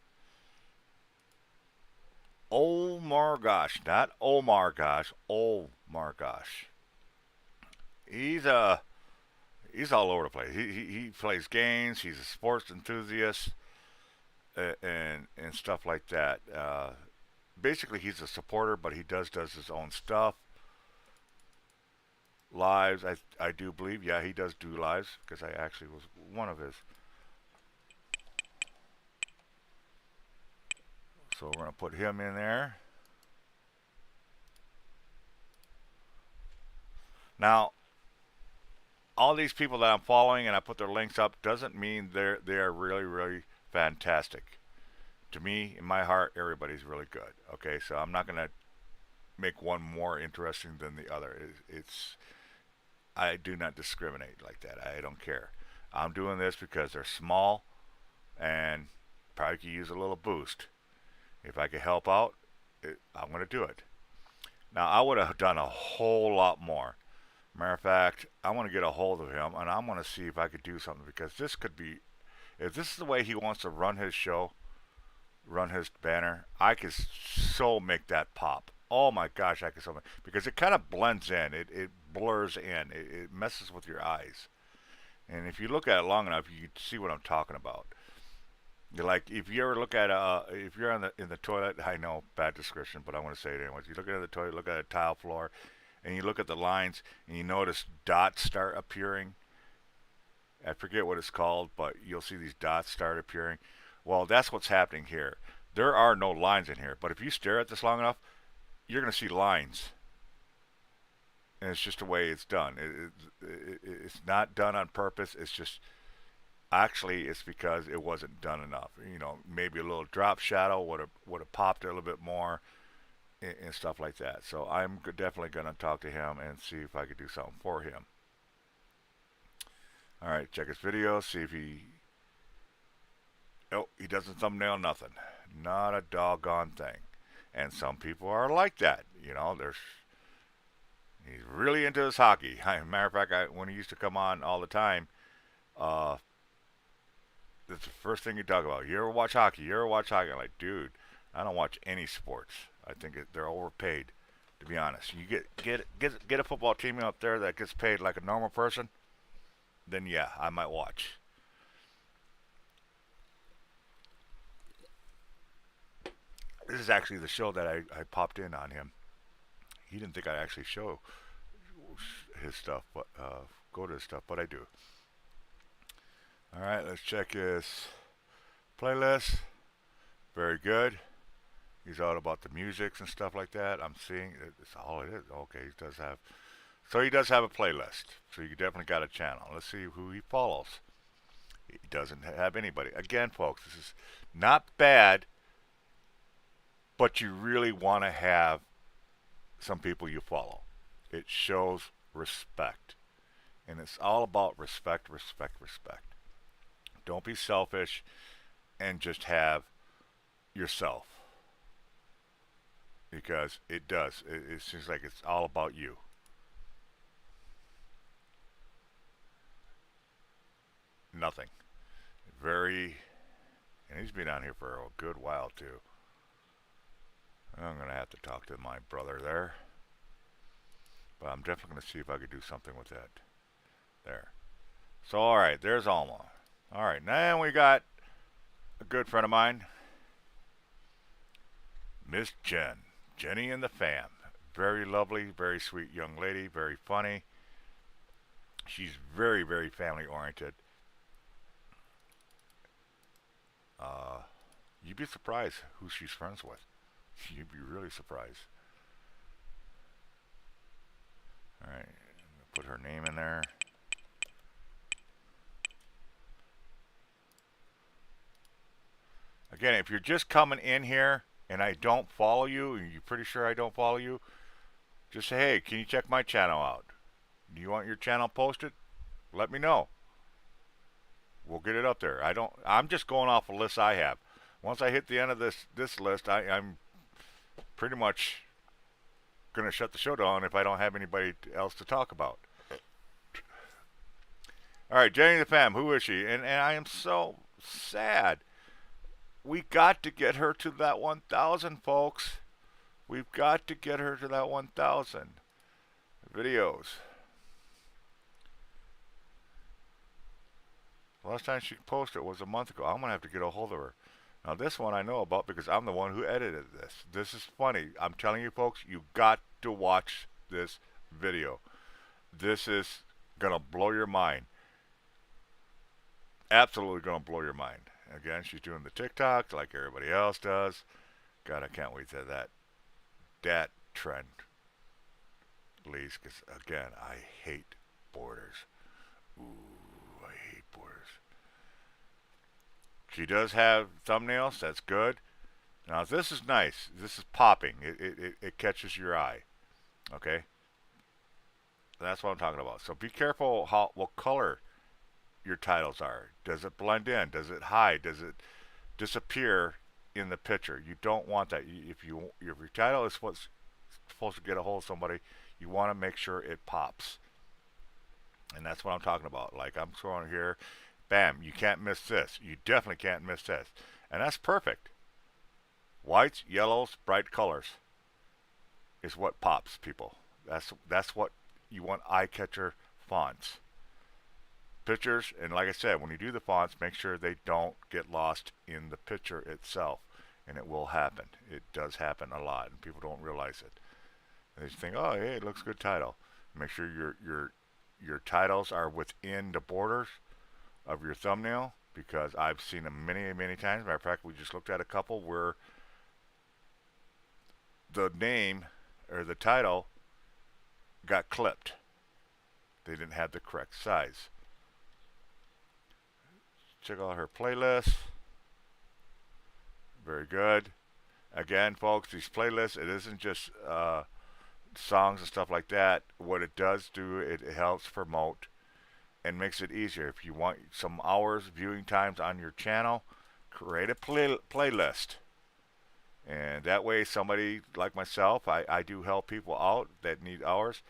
Oh my gosh, not Omar gosh, oh my gosh. He's he's all over the place. He plays games. He's a sports enthusiast, and stuff like that. Basically, he's a supporter, but he does his own stuff. Lives, I do believe, yeah, he does do lives because I actually was one of his. So we're gonna put him in there. Now, all these people that I'm following and I put their links up doesn't mean they are really fantastic. To me, in my heart, everybody's really good. Okay, so I'm not gonna make one more interesting than the other. It's I do not discriminate like that. I don't care. I'm doing this because they're small and probably could use a little boost. If I could help out, I'm gonna do it. Now I would have done a whole lot more. Matter of fact, I want to get a hold of him and I want to see if I could do something because this could be, if this is the way he wants to run his show, run his banner, I could so make that pop. Oh my gosh, I could so make, because it kind of blends in, it blurs in, it messes with your eyes. And if you look at it long enough, you can see what I'm talking about. Like if you ever look at if you're in the toilet, I know bad description, but I want to say it anyways. You look at the toilet, look at a tile floor, and you look at the lines, and you notice dots start appearing. I forget what it's called, but you'll see these dots start appearing. Well, that's what's happening here. There are no lines in here, but if you stare at this long enough, you're going to see lines. And it's just the way it's done. It's not done on purpose. It's just, actually, it's because it wasn't done enough. You know, maybe a little drop shadow would have popped it a little bit more, and stuff like that. So I'm definitely going to talk to him and see if I could do something for him. All right, check his video, see if he. Oh, he doesn't thumbnail nothing. Not a doggone thing. And some people are like that. You know, he's really into his hockey. Matter of fact, when he used to come on all the time, uh, that's the first thing you talk about. You ever watch hockey? You ever watch hockey? I'm like, dude, I don't watch any sports. I think they're overpaid, to be honest. You get a football team out there that gets paid like a normal person, then yeah, I might watch. This is actually the show that I popped in on him. He didn't think I'd actually show his stuff, but go to his stuff, but I do. All right, let's check his playlist. Very good. He's all about the musics and stuff like that. I'm seeing it's all it is. Okay, he does have. So he does have a playlist. So you definitely got a channel. Let's see who he follows. He doesn't have anybody. Again, folks, this is not bad, but you really want to have some people you follow. It shows respect. And it's all about respect, respect, respect. Don't be selfish and just have yourself. Because it does. It seems like it's all about you. Nothing. Very. And he's been on here for a good while, too. I'm going to have to talk to my brother there. But I'm definitely going to see if I could do something with that. There. So, alright, there's Alma. Alright, now we got a good friend of mine, Miss Jen. Jenny and the fam. Very lovely, very sweet young lady, very funny. She's very, very family oriented. You'd be surprised who she's friends with. You'd be really surprised. Alright, put her name in there. Again, if you're just coming in here and I don't follow you, and you're pretty sure I don't follow you, just say, hey, can you check my channel out? Do you want your channel posted? Let me know. We'll get it up there. I'm just going off a list I have. Once I hit the end of this list, I'm pretty much going to shut the show down if I don't have anybody else to talk about. Alright, Jenny the fam, who is she? And I am so sad. We got to get her to that 1,000, folks. We've got to get her to that 1,000 videos. The last time she posted was a month ago. I'm going to have to get a hold of her. Now, this one I know about because I'm the one who edited this. This is funny. I'm telling you, folks, you got to watch this video. This is going to blow your mind. Absolutely going to blow your mind. Again, she's doing the TikTok like everybody else does. God, I can't wait till that trend leaves. Because, again, I hate borders. Ooh, I hate borders. She does have thumbnails. That's good. Now, this is nice. This is popping. It catches your eye. Okay? That's what I'm talking about. So be careful what color your titles are. Does it blend in? Does it hide? Does it disappear in the picture? You don't want that. If your title is what's supposed to get a hold of somebody, you want to make sure it pops. And that's what I'm talking about. Like, I'm scrolling here. Bam, you can't miss this. You definitely can't miss this. And that's perfect. Whites, yellows, bright colors is what pops, people. That's what you want, eye-catcher fonts. Pictures, and like I said, when you do the fonts, make sure they don't get lost in the picture itself. And it will happen. It does happen a lot, and people don't realize it. They just think, oh, hey, it looks good title. Make sure your titles are within the borders of your thumbnail, because I've seen them many, many times. Matter of fact, we just looked at a couple where the name or the title got clipped. They didn't have the correct size. Check out her playlist. Very good. Again, folks, these playlists, it isn't just songs and stuff like that. What it does do, it helps promote and makes it easier. If you want some hours viewing times on your channel, create a playlist. And that way, somebody like myself, I do help people out that need hours.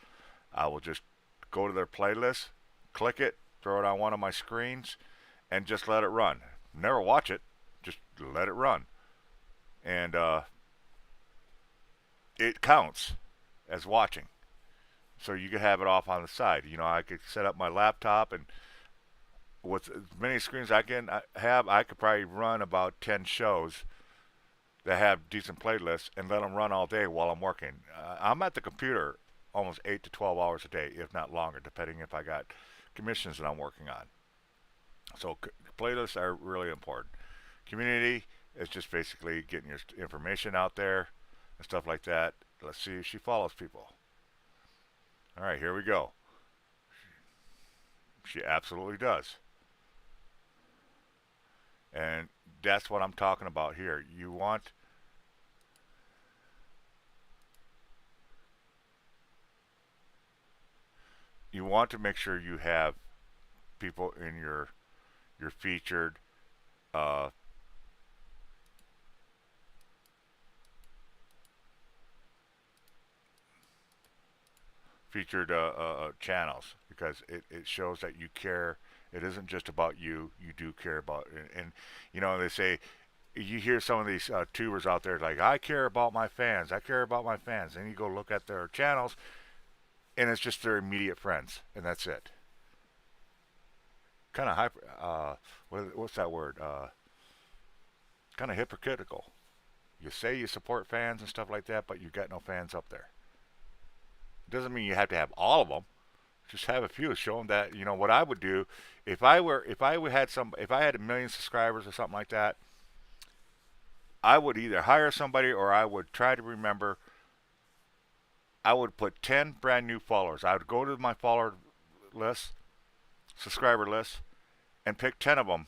I will just go to their playlist, click it, throw it on one of my screens, and just let it run. Never watch it, just let it run. And it counts as watching. So you could have it off on the side. You know, I could set up my laptop, and with as many screens I can have, I could probably run about 10 shows that have decent playlists and let them run all day while I'm working. I'm at the computer almost 8 to 12 hours a day, if not longer, depending if I got commissions that I'm working on. So playlists are really important. Community is just basically getting your information out there and stuff like that. Let's see if she follows people. All right, here we go. She absolutely does. And that's what I'm talking about here. You want you want to make sure you have people in your featured uh, channels, because it shows that you care. It isn't just about you. You do care about, and you know, they say, you hear some of these tubers out there like, I care about my fans. I care about my fans. And you go look at their channels, and it's just their immediate friends, and that's it. Kind of hyper. What's that word? Kind of hypocritical. You say you support fans and stuff like that, but you got no fans up there. Doesn't mean you have to have all of them. Just have a few. Show them that, you know, what I would do if I had a million subscribers or something like that. I would either hire somebody, or I would try to remember. I would put 10 brand new followers. I would go to my follower list, subscriber list, and pick 10 of them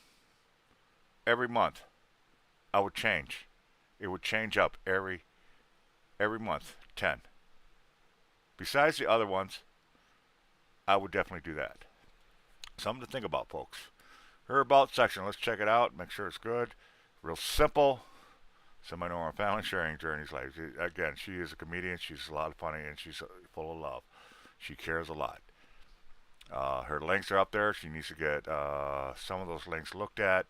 every month. I would change. It would change up every month. 10. Besides the other ones, I would definitely do that. Something to think about, folks. Her about section. Let's check it out. Make sure it's good. Real simple. Somebody know our family sharing journeys. Like, again, she is a comedian. She's a lot of funny, and she's full of love. She cares a lot. Her links are up there. She needs to get some of those links looked at.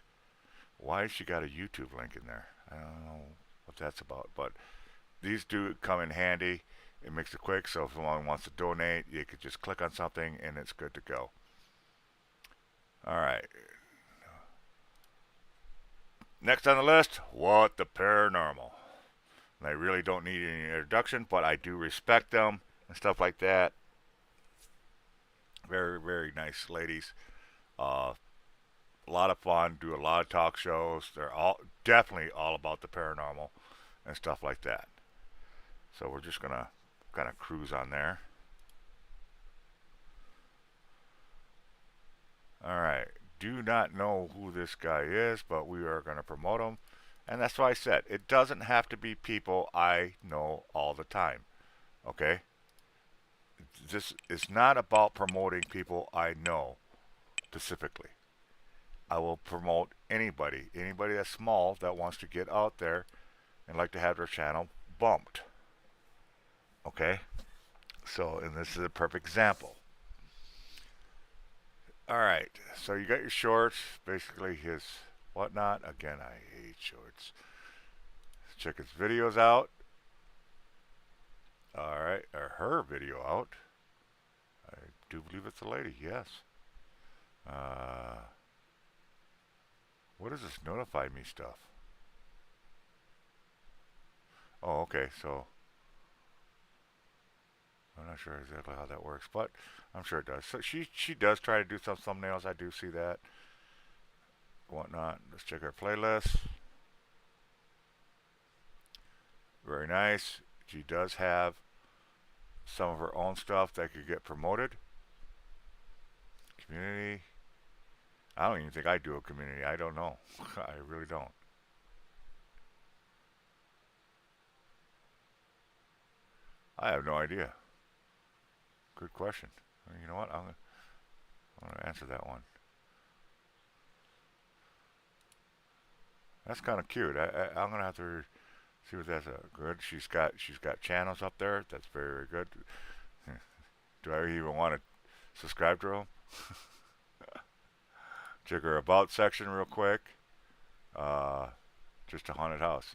Why has she got a YouTube link in there? I don't know what that's about, but these do come in handy. It makes it quick, so if someone wants to donate, you could just click on something and it's good to go. All right. Next on the list, What the Paranormal. And I really don't need any introduction, but I do respect them and stuff like that. Very, very nice ladies. A lot of fun. Do a lot of talk shows. They're all definitely all about the paranormal and stuff like that. So we're just gonna kind of cruise on there. All right. Do not know who this guy is, but we are going to promote him. And that's why I said it doesn't have to be people I know all the time. Okay? This is not about promoting people I know specifically. I will promote anybody that's small that wants to get out there and like to have their channel bumped. Okay? So, and this is a perfect example. All right, so you got your shorts, basically his whatnot. Again, I hate shorts. Check his videos out. All right, or her video out. I do believe it's a lady, yes. Uh, what is this notify me stuff? Oh, okay, so I'm not sure exactly how that works, but I'm sure it does. So she does try to do some thumbnails. I do see that. Whatnot. Let's check her playlist. Very nice. She does have some of her own stuff that could get promoted. Community. I don't even think I do a community. I don't know. I really don't. I have no idea. Good question. You know what? I'm gonna answer that one. That's kind of cute. I'm gonna have to see what that's good. She's got channels up there. That's very, very good. Do I even want to subscribe to them? Check her about section real quick. Uh, just a haunted house.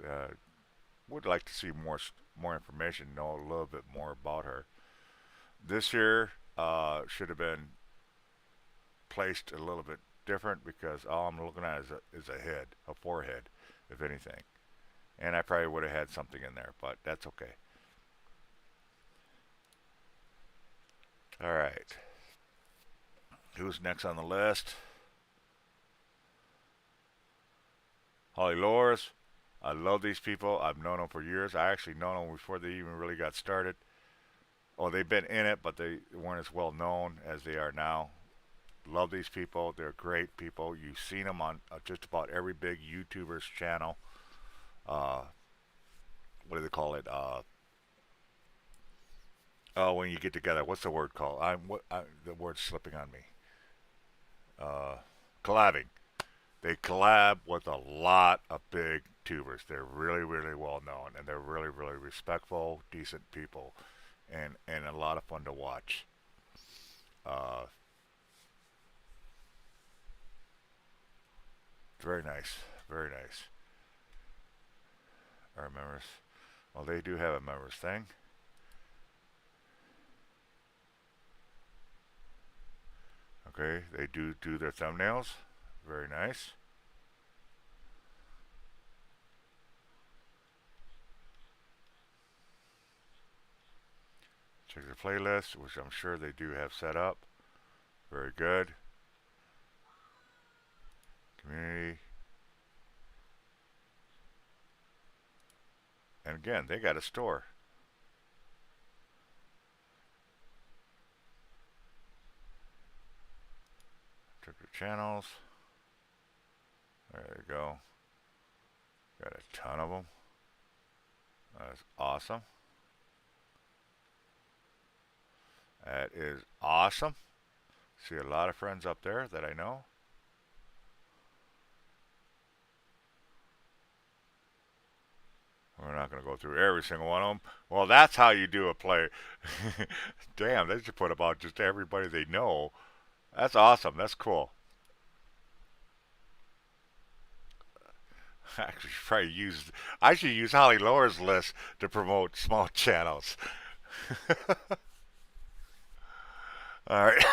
Would like to see more information. Know a little bit more about her. This here should have been placed a little bit different, because all I'm looking at is a head, a forehead, if anything. And I probably would have had something in there, but that's okay. All right. Who's next on the list? Holly Lors. I love these people. I've known them for years. I actually known them before they even really got started. Oh, they've been in it, but they weren't as well known as they are now. Love these people. They're great people. You've seen them on just about every big YouTuber's channel. Uh, what do they call it? Oh, when you get together, what's the word called? The word's slipping on me. Uh, Collabing. They collab with a lot of big tubers. They're really, really well known, and they're really, really respectful, decent people, and a lot of fun to watch. Uh, very nice, very nice. Our members, well, they do have a members thing. Okay, they do their thumbnails. Very nice. Check the playlist, which I'm sure they do have set up. Very good. Community. And again, they got a store. Check the channels. There you go. Got a ton of them. That's awesome. That is awesome. See a lot of friends up there that I know. We're not going to go through every single one of them. Well, that's how you do a play. Damn, they should put about just everybody they know. That's awesome. That's cool. Actually, probably use. I should use Holly Lower's list to promote small channels. All right.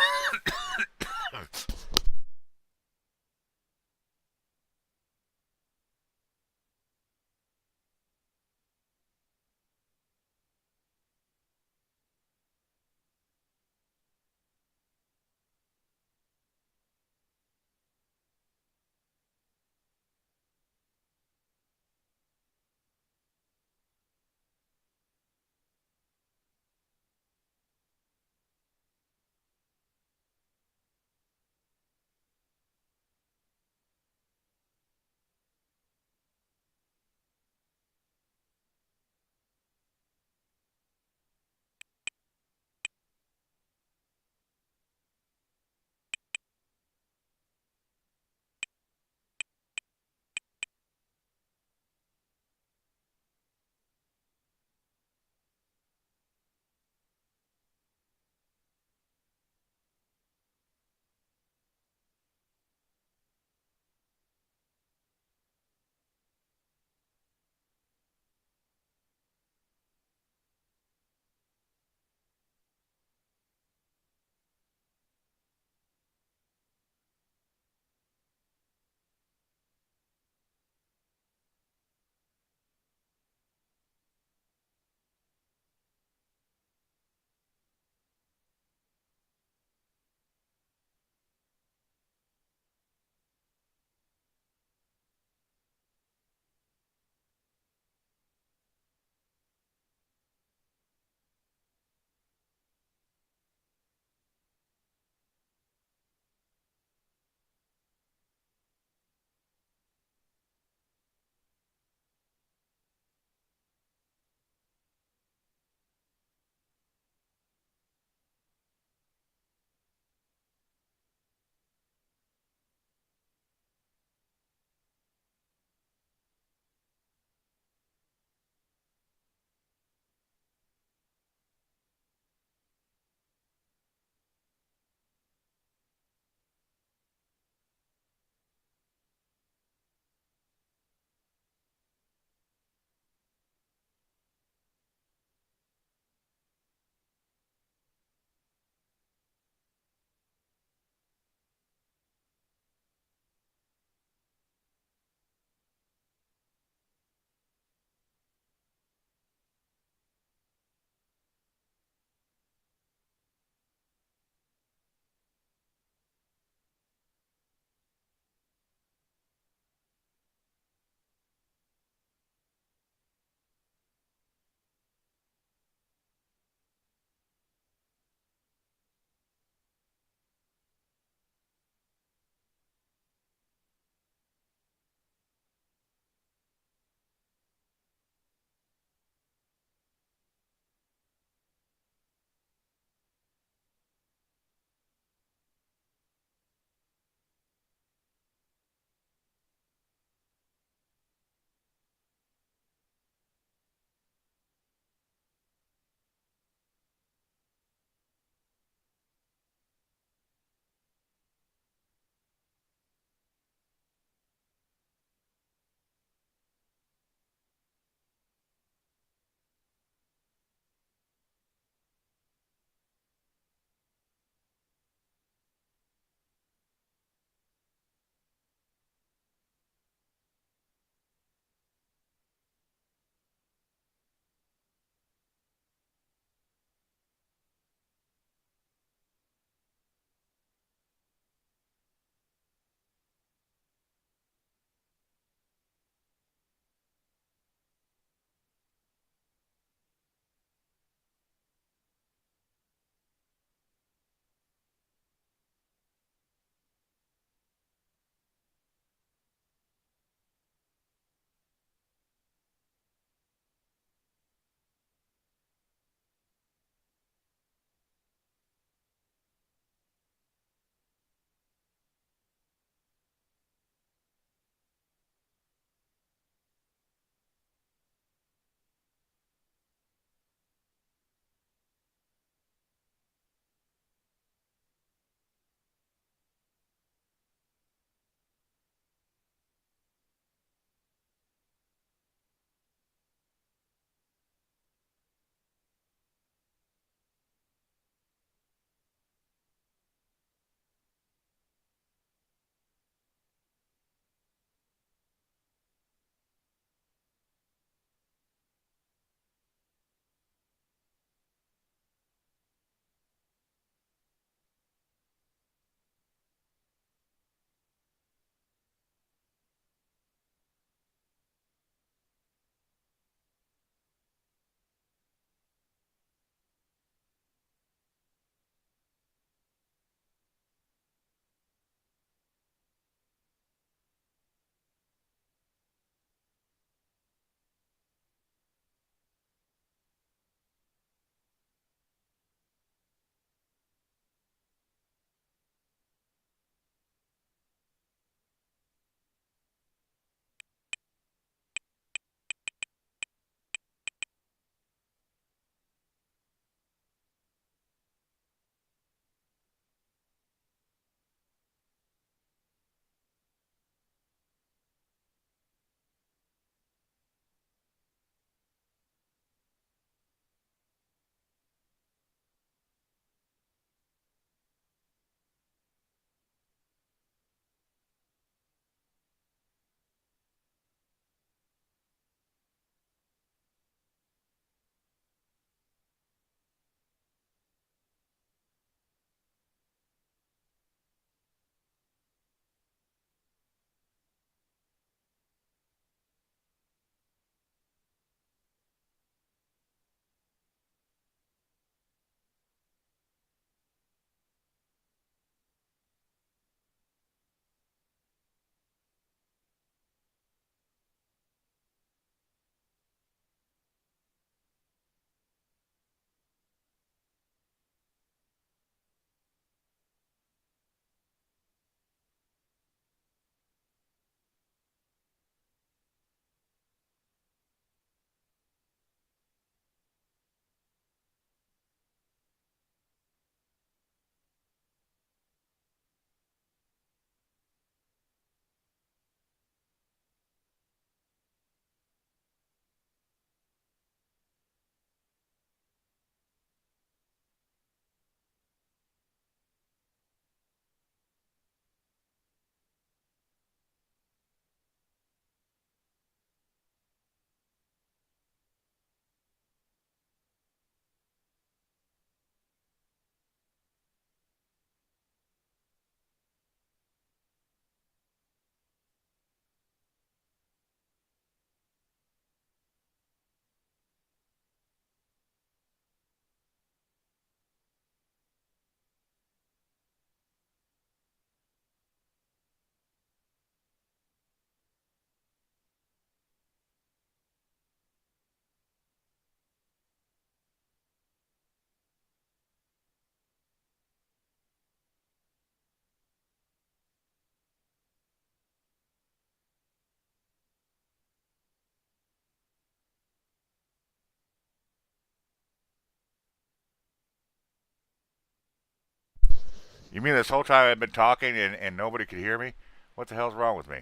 You mean this whole time I've been talking and nobody could hear me? What the hell's wrong with me?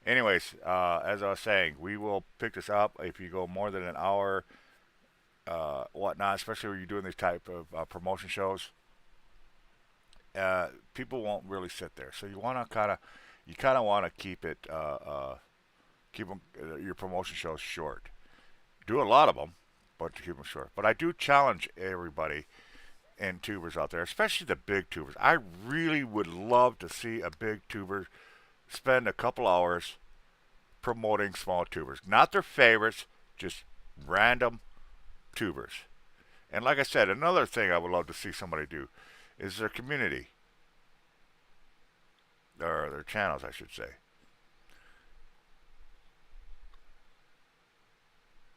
Anyways, as I was saying, we will pick this up if you go more than an hour, whatnot, especially when you're doing these type of promotion shows. People won't really sit there, so you kind of want to keep your promotion shows short. Do a lot of them, but to keep them short. But I do challenge everybody and tubers out there, especially the big tubers. I really would love to see a big tuber spend a couple hours promoting small tubers. Not their favorites, just random tubers. And like I said, another thing I would love to see somebody do is their community, or their channels, I should say.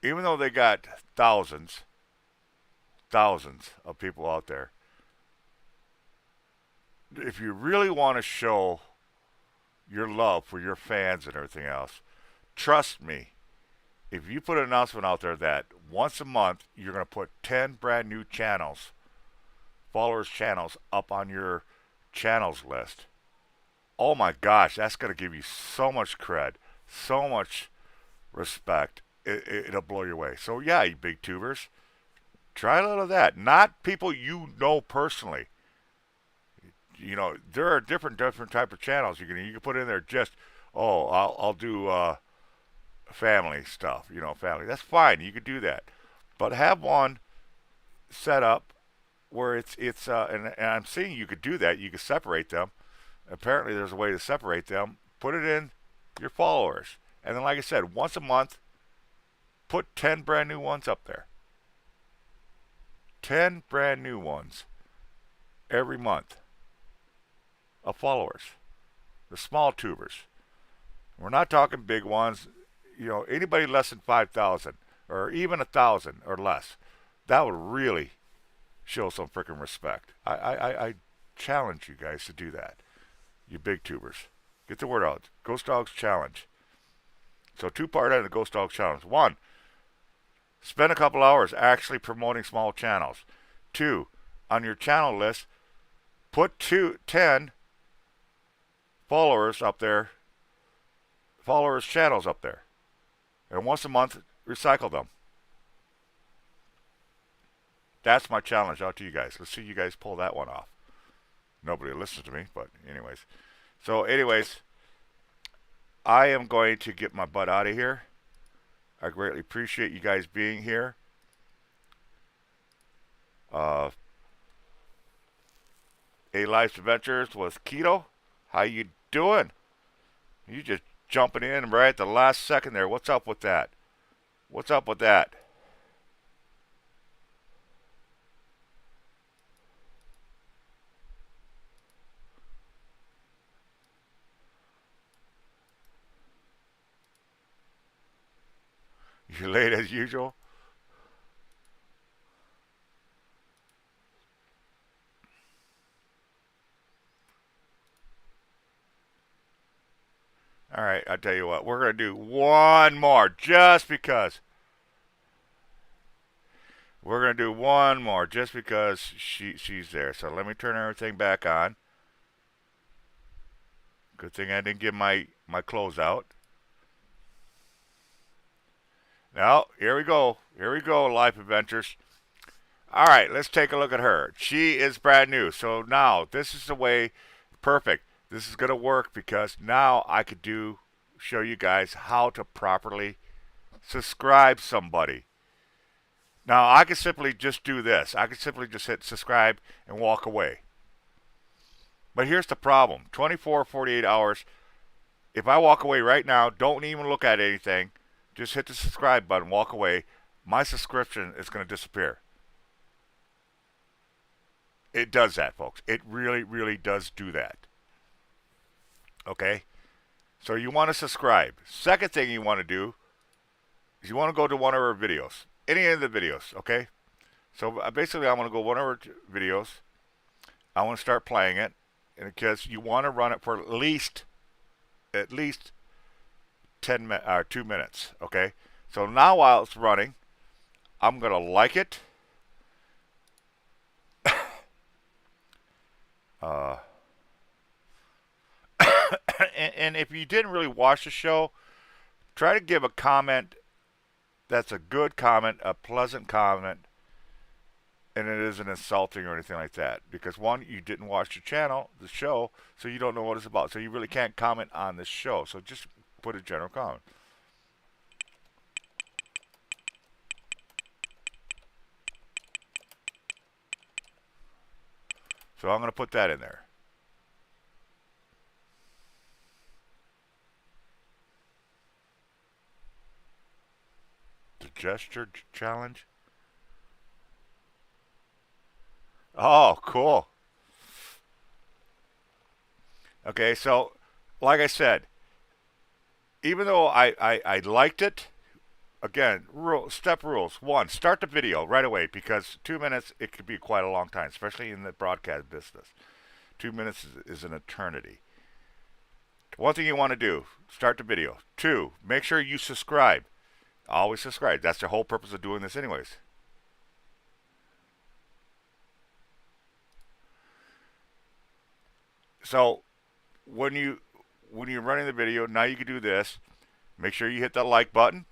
Even though they got thousands of people out there, if you really want to show your love for your fans and everything else, trust me, if you put an announcement out there that once a month you're going to put 10 brand new channels, followers channels, up on your channels list, oh my gosh, that's going to give you so much cred, so much respect. It'll blow your way. So yeah, you big tubers, try a little of that. Not people you know personally. You know, there are different type of channels you can put in there. Just I'll do family stuff. You know, family. That's fine. You could do that, but have one set up where and I'm seeing you could do that. You could separate them. Apparently, there's a way to separate them. Put it in your followers, and then, like I said, once a month, put 10 brand new ones up there. 10 brand new ones every month of followers. The small tubers. We're not talking big ones. You know, anybody less than 5,000 or even 1,000 or less, that would really show some freaking respect. I challenge you guys to do that. You big tubers. Get the word out. Ghost Dogs Challenge. So two-part of the Ghost Dogs Challenge. One, spend a couple hours actually promoting small channels. Two, on your channel list, put 10 followers up there, followers channels up there. And once a month, recycle them. That's my challenge out to you guys. Let's see you guys pull that one off. Nobody listens to me, but anyways. So anyways, I am going to get my butt out of here. I greatly appreciate you guys being here. A Life's Adventures with Keto. How you doing? You just jumping in right at the last second there. What's up with that? What's up with that? You're late as usual? All right, I'll tell you what. We're going to do one more just because. We're going to do one more just because she's there. So let me turn everything back on. Good thing I didn't get my clothes out. Now, here we go. Here we go, Life Adventures. All right, let's take a look at her. She is brand new. So now, this is the way, perfect. This is going to work because now I could show you guys how to properly subscribe somebody. Now, I could simply just do this. I could simply just hit subscribe and walk away. But here's the problem. 24, 48 hours. If I walk away right now, don't even look at anything. Just hit the subscribe button, walk away. My subscription is going to disappear. It does that, folks. It really, really does do that. Okay? So you want to subscribe. Second thing you want to do is you want to go to one of our videos. Any of the videos, okay? So basically I'm going to go one of our videos. I want to start playing it. And because you want to run it for at least 2 minutes, okay? So now while it's running, I'm going to like it. Uh, and if you didn't really watch the show, try to give a comment that's a good comment, a pleasant comment, and it isn't insulting or anything like that. Because one, you didn't watch the channel, the show, so you don't know what it's about. So you really can't comment on this show. So just put a general comment. So I'm going to put that in there. The gesture challenge. Oh, cool. Okay, so like I said, even though I liked it, again, step rules. One, start the video right away because 2 minutes, it could be quite a long time, especially in the broadcast business. 2 minutes is an eternity. One thing you want to do, start the video. Two, make sure you subscribe. Always subscribe. That's the whole purpose of doing this anyways. So when you're running the video, now you can do this. Make sure you hit that like button.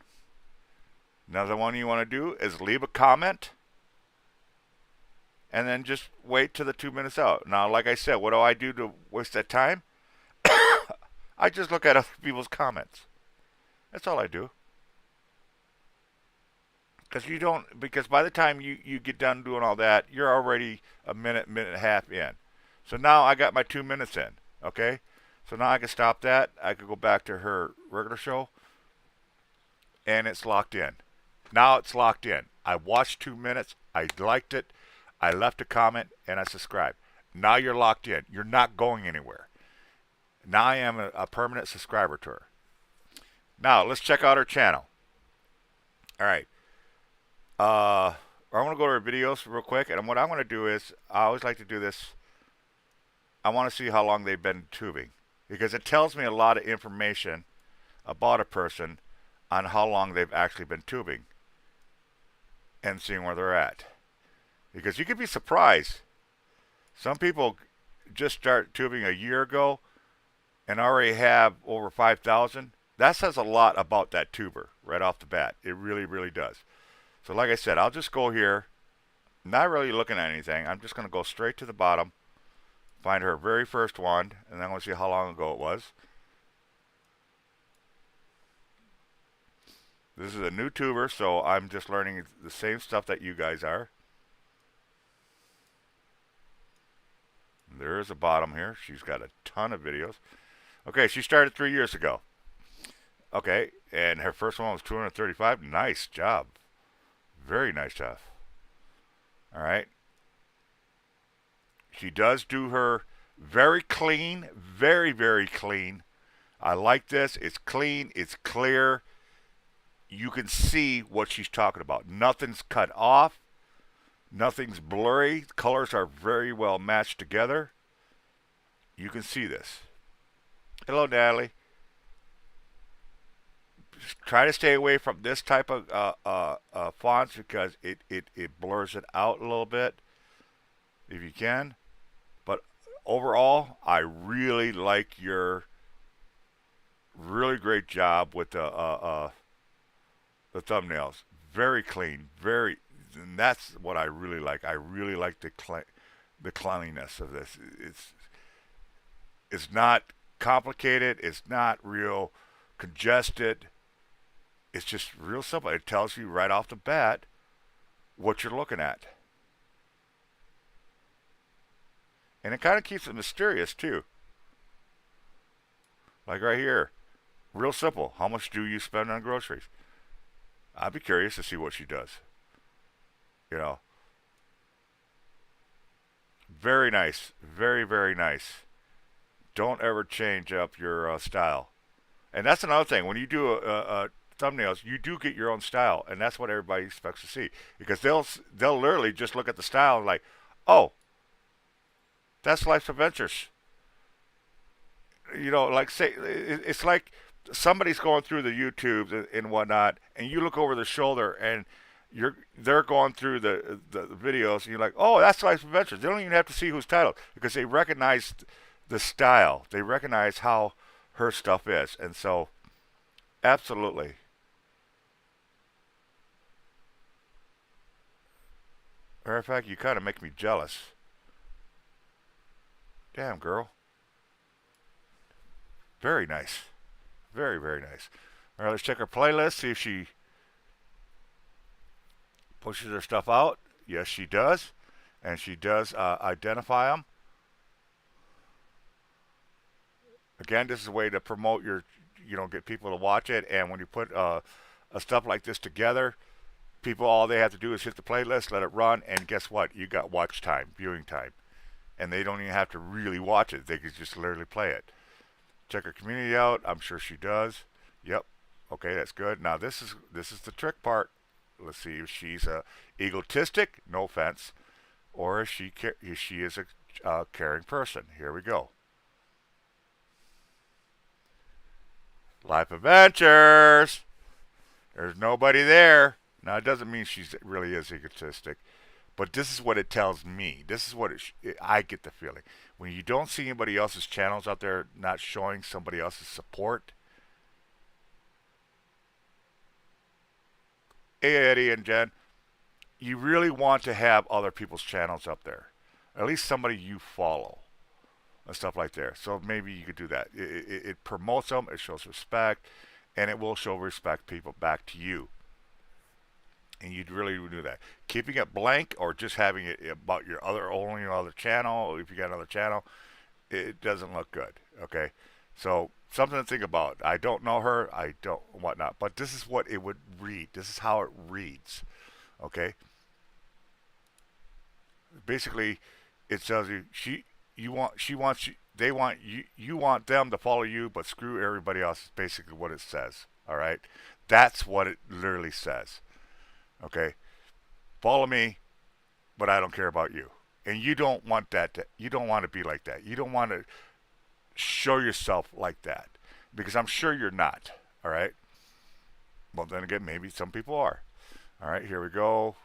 Another one you want to do is leave a comment and then just wait till the 2 minutes out. Now, like I said, what do I do to waste that time? I just look at other people's comments. That's all I do. Because by the time you get done doing all that, you're already a minute and a half in. So now I got my 2 minutes in. Okay? So now I can stop that. I could go back to her regular show. And it's locked in. Now it's locked in. I watched 2 minutes. I liked it. I left a comment and I subscribed. Now you're locked in. You're not going anywhere. Now I am a permanent subscriber to her. Now let's check out her channel. All right. I want to go to her videos real quick. And what I want to do is, I always like to do this. I want to see how long they've been tubing. Because it tells me a lot of information about a person on how long they've actually been tubing and seeing where they're at. Because you could be surprised. Some people just start tubing a year ago and already have over 5,000. That says a lot about that tuber right off the bat. It really, really does. So like I said, I'll just go here. Not really looking at anything. I'm just going to go straight to the bottom. Find her very first one. And then I'm going to see how long ago it was. This is a new tuber, so I'm just learning the same stuff that you guys are. There is a bottom here. She's got a ton of videos. Okay, she started 3 years ago. Okay, and her first one was 235. Nice job. Very nice job. All right. She does do her very clean. Very, very clean. I like this. It's clean. It's clear. You can see what she's talking about. Nothing's cut off. Nothing's blurry. Colors are very well matched together. You can see this. Hello, Natalie. Just try to stay away from this type of fonts because it blurs it out a little bit if you can. But overall, I really like your really great job with the thumbnails. Very clean, and that's what I really like. I really like the cleanliness of this. It's not complicated. It's not real congested. It's just real simple. It tells you right off the bat what you're looking at. And it kind of keeps it mysterious too. Like right here. Real simple. How much do you spend on groceries? I'd be curious to see what she does. You know. Very nice. Very, very nice. Don't ever change up your style. And that's another thing. When you do a thumbnails, you do get your own style, and that's what everybody expects to see. Because they'll literally just look at the style and like, oh, that's Life's Adventures. You know, like say it's like somebody's going through the YouTubes and whatnot, and you look over the shoulder and they're going through the videos, and you're like, oh, that's Life Adventures. They don't even have to see who's titled because they recognize the style. They recognize how her stuff is, and so absolutely. Matter of fact, you kind of make me jealous. Damn, girl. Very nice. Very, very nice. All right, let's check her playlist, see if she pushes her stuff out. Yes, she does. And she does identify them. Again, this is a way to promote your, get people to watch it. And when you put a stuff like this together, people, all they have to do is hit the playlist, let it run, and guess what? You got watch time, viewing time. And they don't even have to really watch it. They can just literally play it. Check her community out. I'm sure she does. Yep. Okay, that's good. Now this is the trick part. Let's see if she's egotistic. No offense, or if she is a caring person. Here we go. Life Adventures. There's nobody there. Now it doesn't mean she really is egotistic, but this is what it tells me. This is what I get the feeling when you don't see anybody else's channels out there, not showing somebody else's support. Hey Eddie and Jen, you really want to have other people's channels up there, at least somebody you follow and stuff like that. So maybe you could do that. It promotes them, it shows respect, and it will show respect people back to you. And you'd really do that. Keeping it blank or just having it about your only other channel, if you got another channel, it doesn't look good. Okay, so something to think about. I don't know her, I don't whatnot, but this is what it would read. This is how it reads. Okay, basically, it tells you she wants you, they want you want them to follow you, but screw everybody else. Is basically what it says. All right, that's what it literally says. Okay, follow me, but I don't care about you. And you don't want that. You don't want to be like that. You don't want to show yourself like that because I'm sure you're not. All right. Well, then again, maybe some people are. All right. Here we go.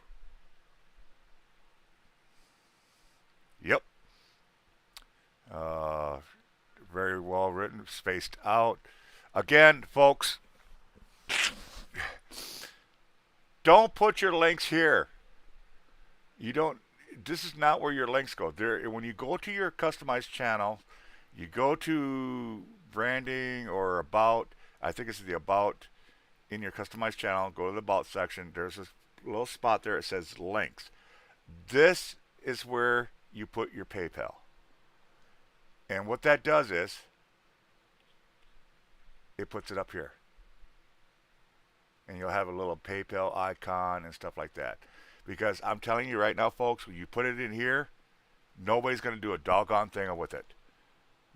Yep. Uh, very well written, spaced out. Again, folks, don't put your links here. You don't. This is not where your links go. There, when you go to your customized channel, you go to branding or about. I think it's the about in your customized channel. Go to the about section. There's a little spot there. It says links. This is where you put your PayPal. And what that does is it puts it up here. And you'll have a little PayPal icon and stuff like that. Because I'm telling you right now, folks, when you put it in here, nobody's going to do a doggone thing with it.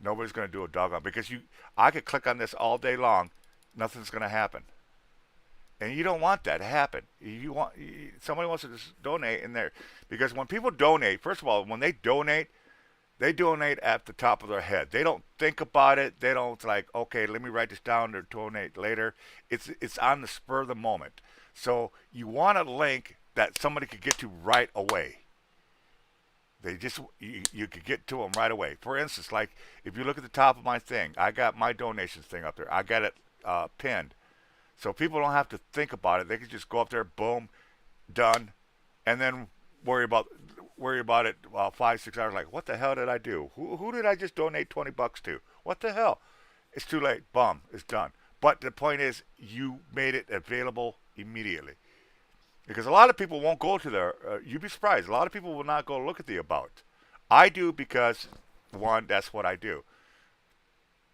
Nobody's going to do a doggone because I could click on this all day long, nothing's going to happen, and you don't want that to happen. Somebody wants to just donate in there because when people donate, first of all, when they donate at the top of their head. They don't think about it. They don't like, okay, let me write this down to donate later. It's on the spur of the moment. So you want a link that somebody could get to right away. You could get to them right away. For instance, like if you look at the top of my thing, I got my donations thing up there. I got it pinned, so people don't have to think about it. They can just go up there, boom, done, and then worry about it 5-6 hours. Like, what the hell did I do? Who did I just donate $20 to? What the hell? It's too late. Bum, it's done. But the point is, you made it available immediately. Because a lot of people won't go to their, you'd be surprised, a lot of people will not go look at the about. I do because, one, that's what I do.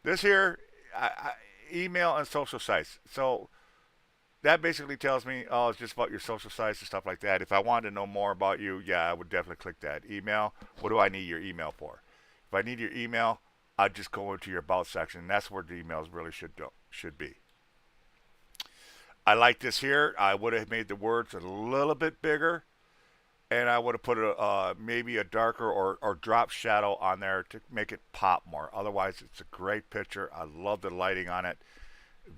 This here, email and social sites. So that basically tells me, oh, it's just about your social sites and stuff like that. If I wanted to know more about you, yeah, I would definitely click that. Email, what do I need your email for? If I need your email, I'd just go into your about section. And that's where the emails really should be. I like this here. I would have made the words a little bit bigger, and I would have put maybe a darker or drop shadow on there to make it pop more. Otherwise, it's a great picture. I love the lighting on it.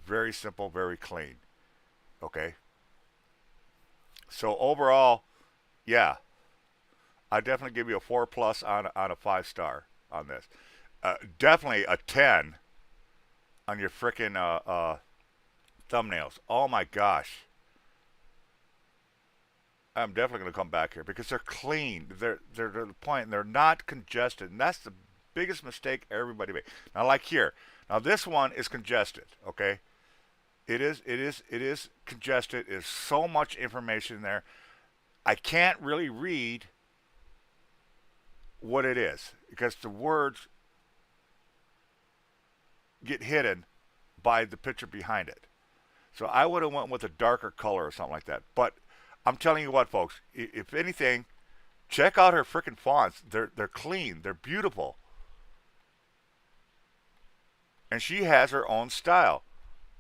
Very simple, very clean. Okay. So overall, yeah, I definitely give you a 4 plus on a 5 star on this. Definitely a 10 on your freaking thumbnails. Oh my gosh, I'm definitely gonna come back here because they're clean. They're to the point, and they're not congested, and that's the biggest mistake everybody makes. Now, like here, now this one is congested. Okay, it is congested. There's so much information there. I can't really read what it is because the words get hidden by the picture behind it. So I would have went with a darker color or something like that. But I'm telling you what, folks. If anything, check out her freaking fonts. They're clean. They're beautiful, and she has her own style.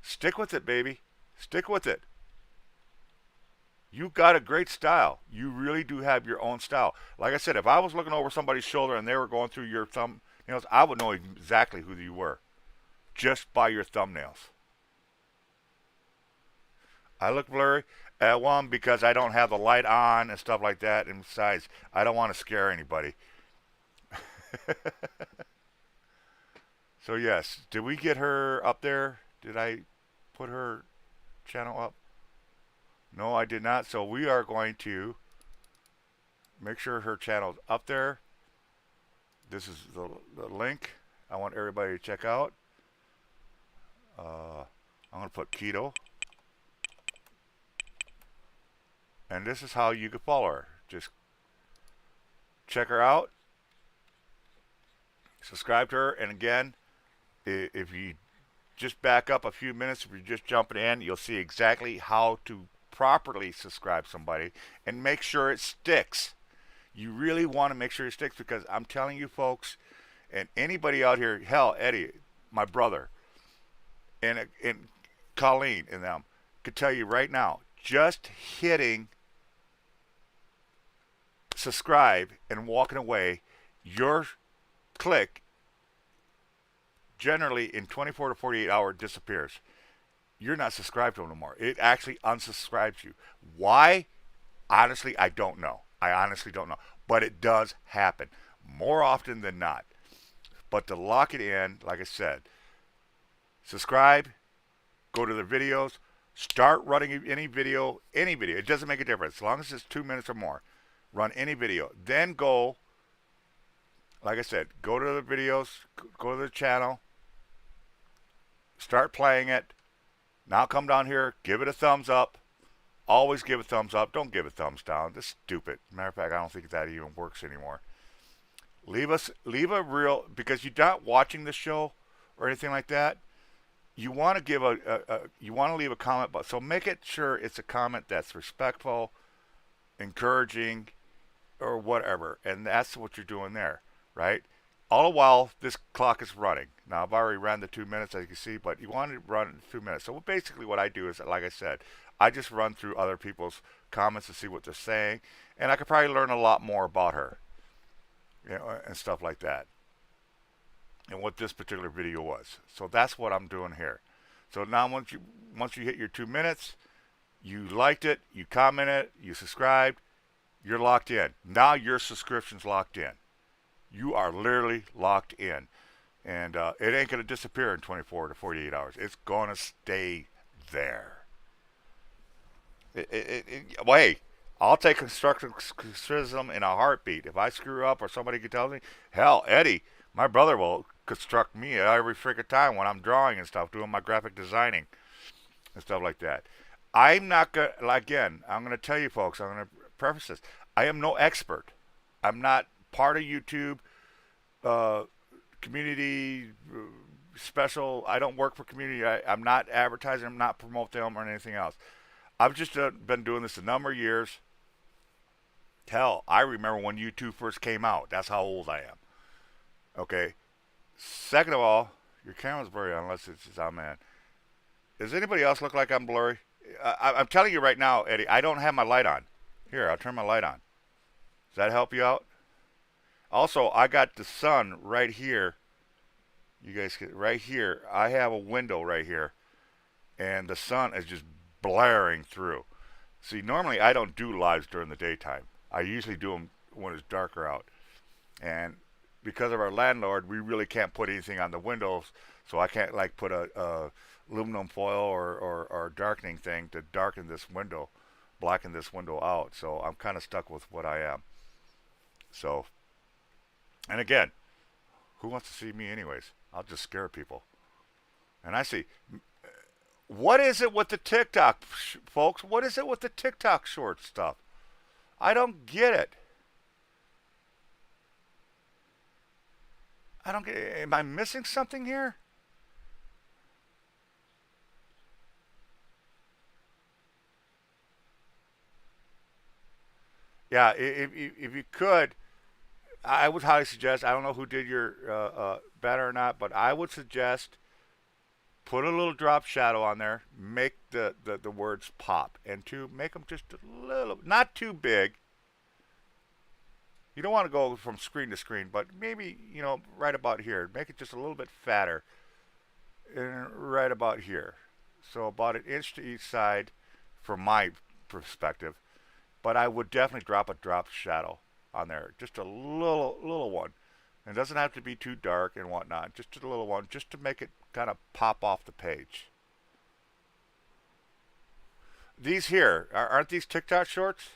Stick with it, baby. Stick with it. You got a great style. You really do have your own style. Like I said, if I was looking over somebody's shoulder and they were going through your thumbnails, I would know exactly who you were just by your thumbnails. I look blurry. One, because I don't have the light on and stuff like that, and besides, I don't want to scare anybody. So yes, did we get her up there? Did I put her channel up? No, I did not. So we are going to make sure her channel's up there. This is the link I want everybody to check out. I'm going to put keto. And this is how you can follow her. Just check her out. Subscribe to her. And again, if you just back up a few minutes, if you're just jumping in, you'll see exactly how to properly subscribe somebody and make sure it sticks. You really want to make sure it sticks because I'm telling you, folks, and anybody out here, hell, Eddie, my brother, and Colleen and them could tell you right now, just hitting subscribe and walking away, your click generally in 24 to 48 hours disappears. You're not subscribed to them no more. It actually unsubscribes you. Why? Honestly, I don't know. I honestly don't know. But it does happen more often than not. But to lock it in, like I said, subscribe, go to the videos, start running any video, any video. It doesn't make a difference. As long as it's 2 minutes or more, run any video. Then go, like I said, go to the videos, go to the channel, start playing it. Now come down here, give it a thumbs up. Always give a thumbs up. Don't give a thumbs down. This is stupid. Matter of fact, I don't think that even works anymore. Leave a real, because you're not watching the show or anything like that. You want to give you want to leave a comment, but so make it sure it's a comment that's respectful, encouraging, or whatever, and that's what you're doing there, right? All the while this clock is running. Now I've already ran the 2 minutes, as you can see, but you want to run 2 minutes. So basically, what I do is, like I said, I just run through other people's comments to see what they're saying, and I could probably learn a lot more about her, and stuff like that, and what this particular video was. So that's what I'm doing here. So now once you hit your 2 minutes, you liked it, you commented, you subscribed, you're locked in. Now your subscription's locked in. You are literally locked in, and it ain't gonna disappear in 24 to 48 hours. It's gonna stay there. Well, hey, I'll take constructive criticism in a heartbeat. If I screw up or somebody can tell me, hell, Eddie, my brother will construct me every freaking time when I'm drawing and stuff, doing my graphic designing and stuff like that. I'm not gonna, again, I'm gonna tell you folks, I'm gonna preface this. I am no expert. I'm not part of YouTube community special. I don't work for community. I'm not advertising. I'm not promoting them or anything else. I've just been doing this a number of years. Hell, I remember when YouTube first came out. That's how old I am. Okay. Second of all, your camera's blurry unless it's on, man. Does anybody else look like I'm blurry? I'm telling you right now, Eddie, I don't have my light on. Here, I'll turn my light on. Does that help you out? Also, I got the sun right here. You guys can, right here. I have a window right here, and the sun is just blaring through. See, normally I don't do lives during the daytime. I usually do them when it's darker out. And because of our landlord, we really can't put anything on the windows, so I can't like put a aluminum foil or darkening thing to darken this window, blacken this window out. So I'm kind of stuck with what I am. So, and again, who wants to see me anyways? I'll just scare people. And I see, what is it with the TikTok, folks? What is it with the TikTok short stuff? I don't get it. I don't get. Am I missing something here? Yeah, if you could, I would highly suggest. I don't know who did your banner or not, but I would suggest put a little drop shadow on there. Make the words pop, and to make them just a little, not too big. You don't want to go from screen to screen, but maybe right about here. Make it just a little bit fatter, and right about here. So about an inch to each side, from my perspective. But I would definitely drop a drop shadow on there, just a little one. And it doesn't have to be too dark and whatnot, just a little one, just to make it kind of pop off the page. These here aren't these TikTok shorts?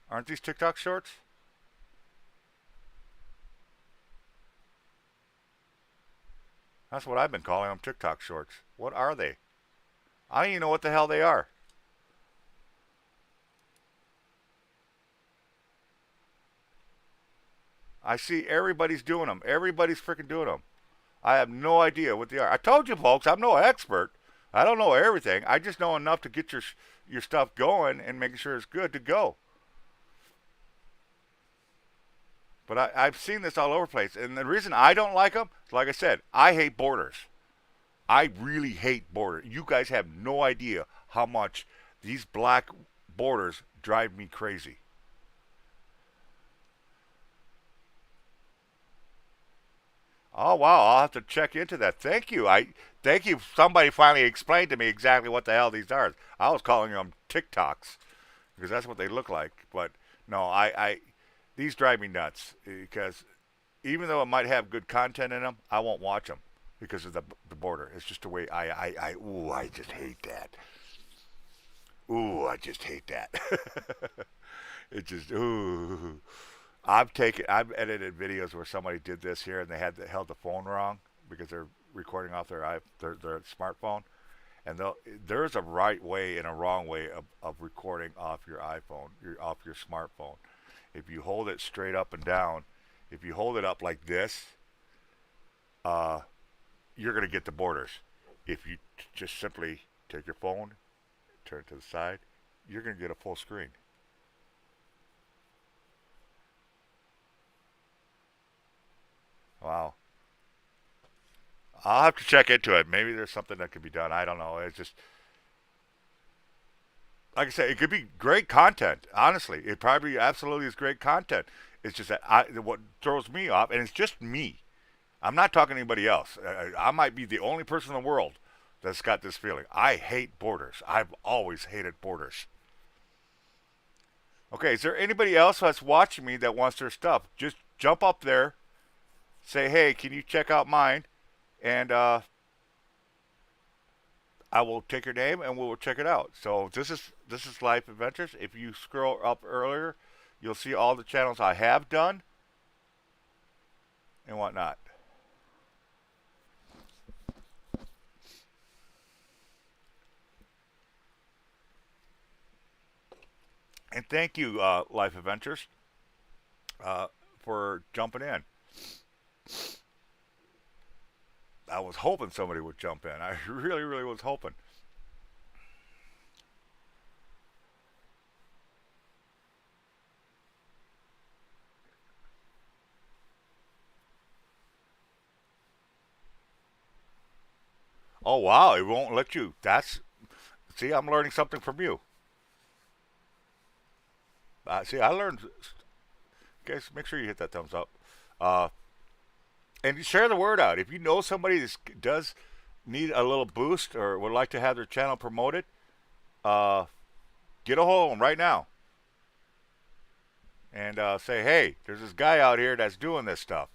Aren't these TikTok shorts? That's what I've been calling them, TikTok shorts. What are they? I don't even know what the hell they are. I see everybody's doing them. Everybody's freaking doing them. I have no idea what they are. I told you, folks, I'm no expert. I don't know everything. I just know enough to get your stuff going and making sure it's good to go. But I've seen this all over the place, and the reason I don't like them, like I said, I hate borders. I really hate borders. You guys have no idea how much these black borders drive me crazy. Oh wow, I'll have to check into that. Thank you. I thank you. Somebody finally explained to me exactly what the hell these are. I was calling them TikToks because that's what they look like. But no, I these drive me nuts because even though it might have good content in them, I won't watch them because of the border. It's just the way I just hate that. Ooh, I just hate that. It just ooh. I've edited videos where somebody did this here and they held the phone wrong because they're recording off their smartphone, and there's a right way and a wrong way of recording off your iPhone, off your smartphone. If you hold it straight up and down, if you hold it up like this, uh, you're gonna get the borders. If you just simply take your phone, turn it to the side, you're gonna get a full screen. Wow. I'll have to check into it. Maybe there's something that could be done. I don't know. It's just like I said, it could be great content. Honestly, it probably absolutely is great content. It's just that what throws me off, and it's just me. I'm not talking to anybody else. I might be the only person in the world that's got this feeling. I hate borders. I've always hated borders. Okay, is there anybody else that's watching me that wants their stuff? Just jump up there, say, hey, can you check out mine? And I will take your name and we'll check it out. So this is Life Adventures. If you scroll up earlier, you'll see all the channels I have done and whatnot. And thank you, Life Adventures, for jumping in. I was hoping somebody would jump in. I really, really was hoping. Oh wow, it won't let you. That's see, I'm learning something from you. See, I learned. Guys, make sure you hit that thumbs up, and share the word out. If you know somebody that does need a little boost or would like to have their channel promoted, uh, get a hold of them right now and say, hey, there's this guy out here that's doing this stuff.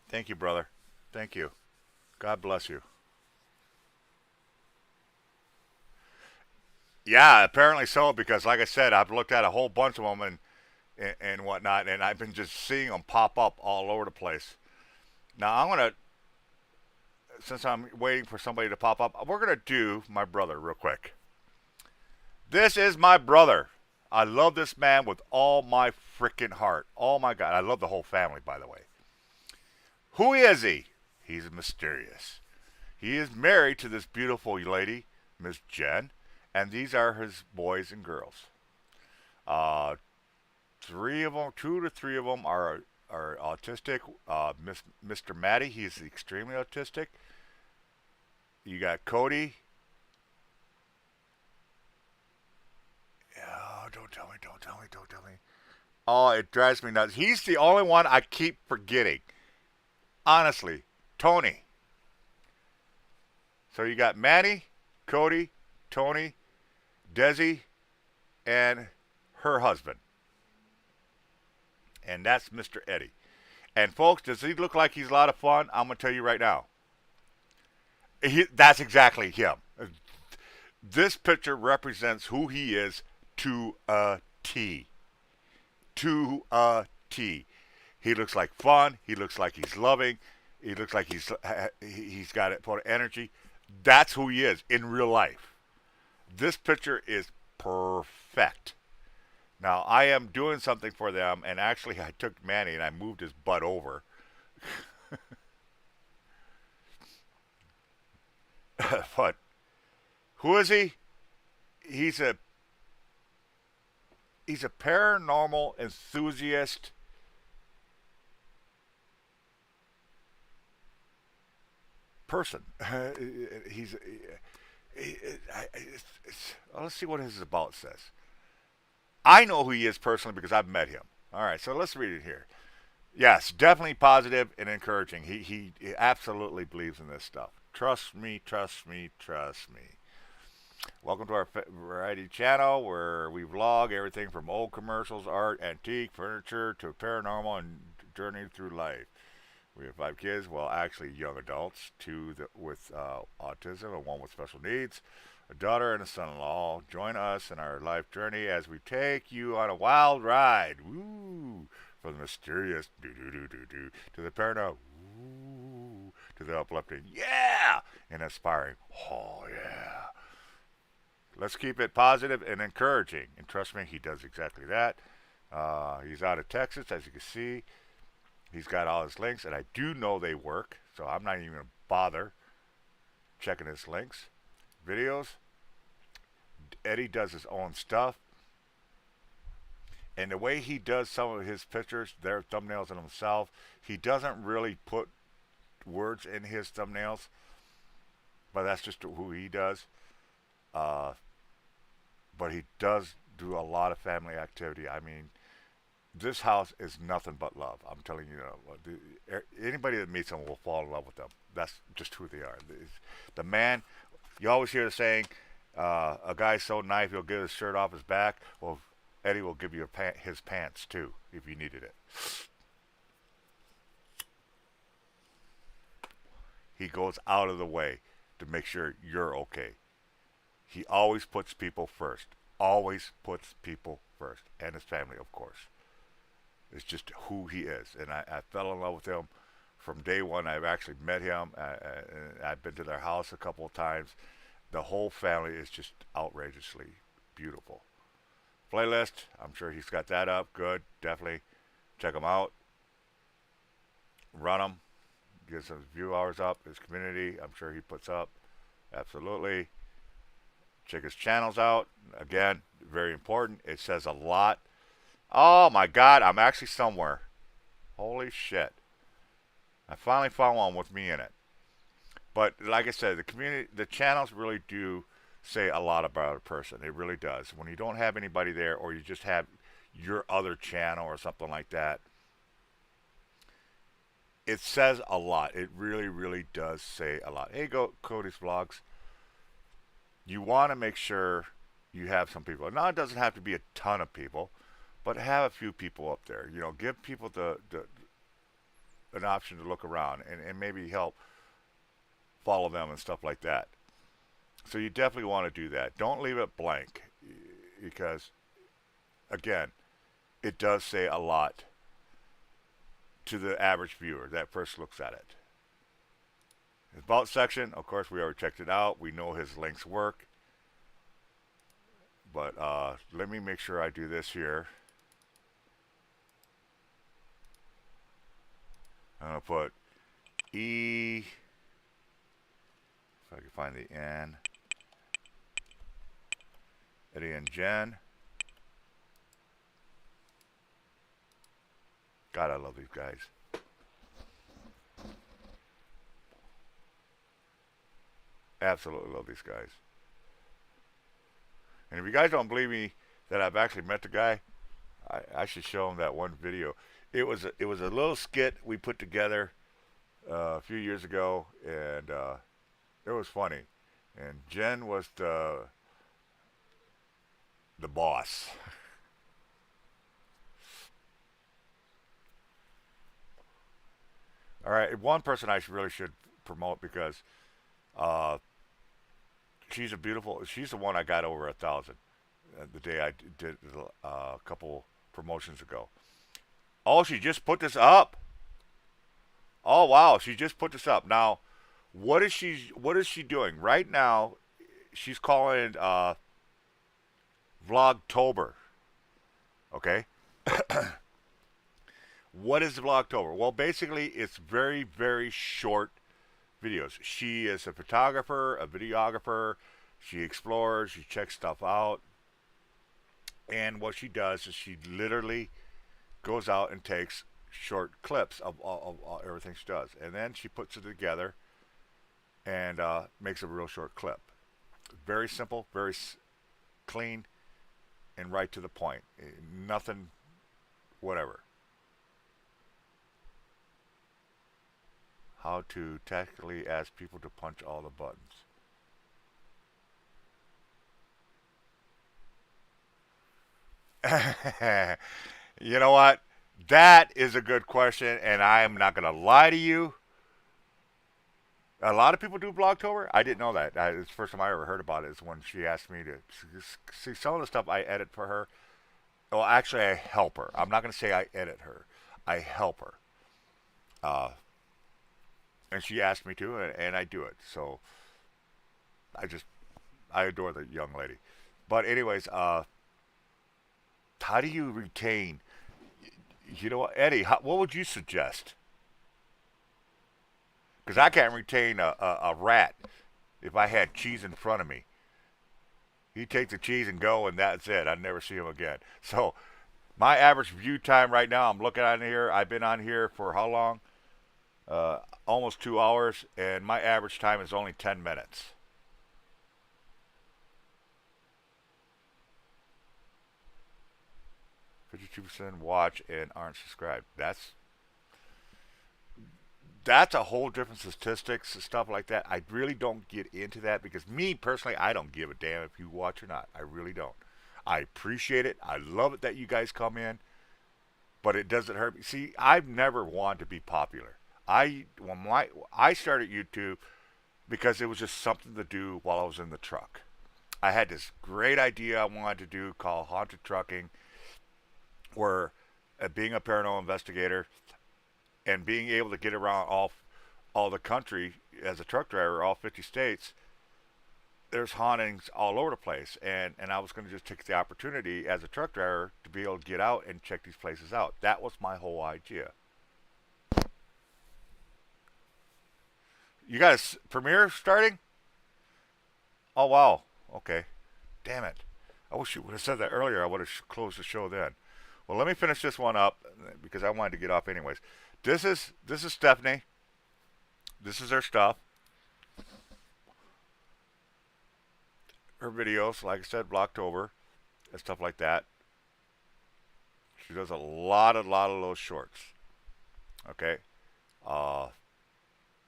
Thank you, brother. Thank you. God bless you. Yeah, apparently so. Because, like I said, I've looked at a whole bunch of them and whatnot, and I've been just seeing them pop up all over the place. Now I'm gonna, since I'm waiting for somebody to pop up, we're gonna do my brother real quick. This is my brother. I love this man with all my freaking heart. Oh my God, I love the whole family, by the way. Who is he? He's mysterious. He is married to this beautiful lady, Miss Jen, and these are his boys and girls. Uh, Three of them, two to three of them are autistic. Mr. Matty, he's extremely autistic. You got Cody. Oh, don't tell me, don't tell me, don't tell me. Oh, it drives me nuts. He's the only one I keep forgetting. Honestly, Tony. So you got Maddie, Cody, Tony, Desi, and her husband. And that's Mr. Eddie. And folks, does he look like he's a lot of fun? I'm going to tell you right now. That's exactly him. This picture represents who he is to a T. To a T. He looks like fun. He looks like he's loving. He looks like he's got it for energy. That's who he is in real life. This picture is perfect. Now I am doing something for them, and actually I took Manny and I moved his butt over. But who is he? He's a he's a paranormal enthusiast. Person. He's. Let's see what his about says. I know who he is personally because I've met him. All right, so let's read it here. Yes, definitely positive and encouraging. He absolutely believes in this stuff. Trust me, trust me, trust me. Welcome to our variety channel where we vlog everything from old commercials, art, antique, furniture to paranormal and journey through life. We have 5 kids, well, actually young adults, two with autism and one with special needs, a daughter and a son-in-law. Join us in our life journey as we take you on a wild ride. Woo! From the mysterious do to the paranormal, woo, to the uplifting, yeah, and inspiring, oh yeah. Let's keep it positive and encouraging. And trust me, he does exactly that. He's out of Texas, as you can see. He's got all his links, and I do know they work, so I'm not even going to bother checking his links. Videos. Eddie does his own stuff. And the way he does some of his pictures, their thumbnails in himself, he doesn't really put words in his thumbnails, but that's just who he does. Uh, but he does do a lot of family activity. I mean, this house is nothing but love. I'm telling you, anybody that meets them will fall in love with them. That's just who they are. The man, you always hear the saying, a guy's so nice he'll get his shirt off his back. Well, Eddie will give you his pants too if you needed it. He goes out of the way to make sure you're okay. He always puts people first. Always puts people first. And his family, of course. It's just who he is. And I fell in love with him from day one. I've actually met him. I've been to their house a couple of times. The whole family is just outrageously beautiful. Playlist, I'm sure he's got that up. Good. Definitely check him out. Run him. Get some view hours up. His community, I'm sure he puts up. Absolutely. Check his channels out. Again, very important. It says a lot. Oh my God, I'm actually somewhere. Holy shit. I finally found one with me in it. But like I said, the community, the channels really do say a lot about a person. It really does. When you don't have anybody there, or you just have your other channel or something like that, it says a lot. It really, really does say a lot. Hey, go Cody's Vlogs. You want to make sure you have some people. Now, it doesn't have to be a ton of people, but have a few people up there. You know, give people the an option to look around and maybe help follow them and stuff like that. So you definitely want to do that. Don't leave it blank because, again, it does say a lot to the average viewer that first looks at it. His about section, of course, we already checked it out. We know his links work. But let me make sure I do this here. I'm going to put E, if I can find the N, Eddie and Jen. God, I love these guys. Absolutely love these guys. And if you guys don't believe me that I've actually met the guy, I should show him that one video. It was a little skit we put together a few years ago, and it was funny. And Jen was the boss. All right, one person I really should promote because uh, she's a beautiful. She's the one I got over 1,000 the day I did a couple promotions ago. Oh, she just put this up. Oh wow, she just put this up. Now, what is she doing right now? She's calling it Vlogtober. Okay, what is Vlogtober? Well, basically, it's very very short videos. She is a photographer, a videographer. She explores. She checks stuff out. And what she does is she literally goes out and takes short clips of everything she does, and then she puts it together and makes a real short clip. Very simple, very clean, and right to the point. Nothing, whatever. How to tactically ask people to punch all the buttons. You know what? That is a good question, and I am not going to lie to you. A lot of people do Blogtober. I didn't know that. It's the first time I ever heard about it. Is when she asked me to see some of the stuff I edit for her. Well, actually, I help her. I'm not going to say I edit her. I help her. Uh, and she asked me to, and I do it. So I just I adore the young lady. But anyways, how do you retain? You know what, Eddie? What would you suggest? Because I can't retain a rat if I had cheese in front of me. He takes the cheese and go, and that's it. I never see him again. So my average view time right now, I'm looking on here. I've been on here for how long? Almost 2 hours, and my average time is only 10 minutes. 52% watch and aren't subscribed. That's a whole different statistics and stuff like that. I really don't get into that because me personally, I don't give a damn if you watch or not. I really don't. I appreciate it. I love it that you guys come in, but it doesn't hurt me. See, I've never wanted to be popular. I started YouTube because it was just something to do while I was in the truck. I had this great idea I wanted to do called haunted trucking, where being a paranormal investigator and being able to get around all the country as a truck driver, all 50 states, there's hauntings all over the place, and I was going to just take the opportunity as a truck driver to be able to get out and check these places out. That was my whole idea. You got a premiere starting? Oh wow. Okay. Damn it. I wish you would have said that earlier. I would have closed the show then. Well, let me finish this one up because I wanted to get off anyways. This is Stephanie. This is her stuff. Her videos, like I said, Blocktober and stuff like that. She does a lot of those shorts. Okay.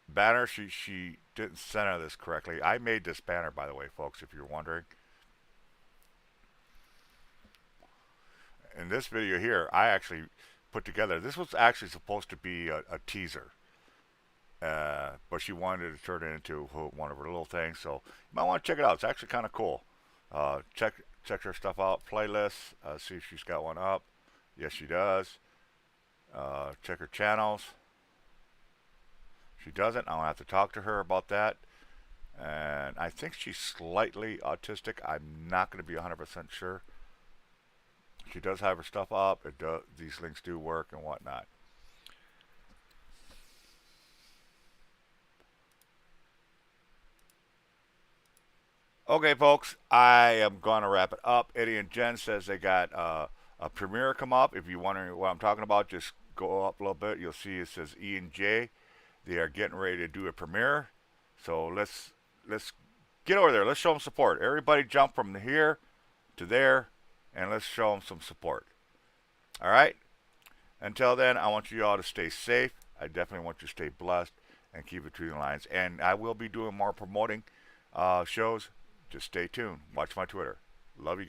banner. She didn't center this correctly. I made this banner, by the way, folks, if you're wondering. In this video here, I actually put together. This was actually supposed to be a teaser, but she wanted to turn it into one of her little things. So you might want to check it out. It's actually kind of cool. Check her stuff out. Playlists. See if she's got one up. Yes, she does. Check her channels. She doesn't. I'll have to talk to her about that. And I think she's slightly autistic. I'm not going to be 100% sure. She does have her stuff up. These links do work and whatnot. Okay, folks, I am going to wrap it up. Eddie and Jen says they got a premiere come up. If you're wondering what I'm talking about, just go up a little bit. You'll see it says E and J. They are getting ready to do a premiere. So let's get over there. Let's show them support. Everybody jump from here to there, and let's show them some support. All right? Until then, I want you all to stay safe. I definitely want you to stay blessed and keep it between the lines. And I will be doing more promoting shows. Just stay tuned. Watch my Twitter. Love you guys.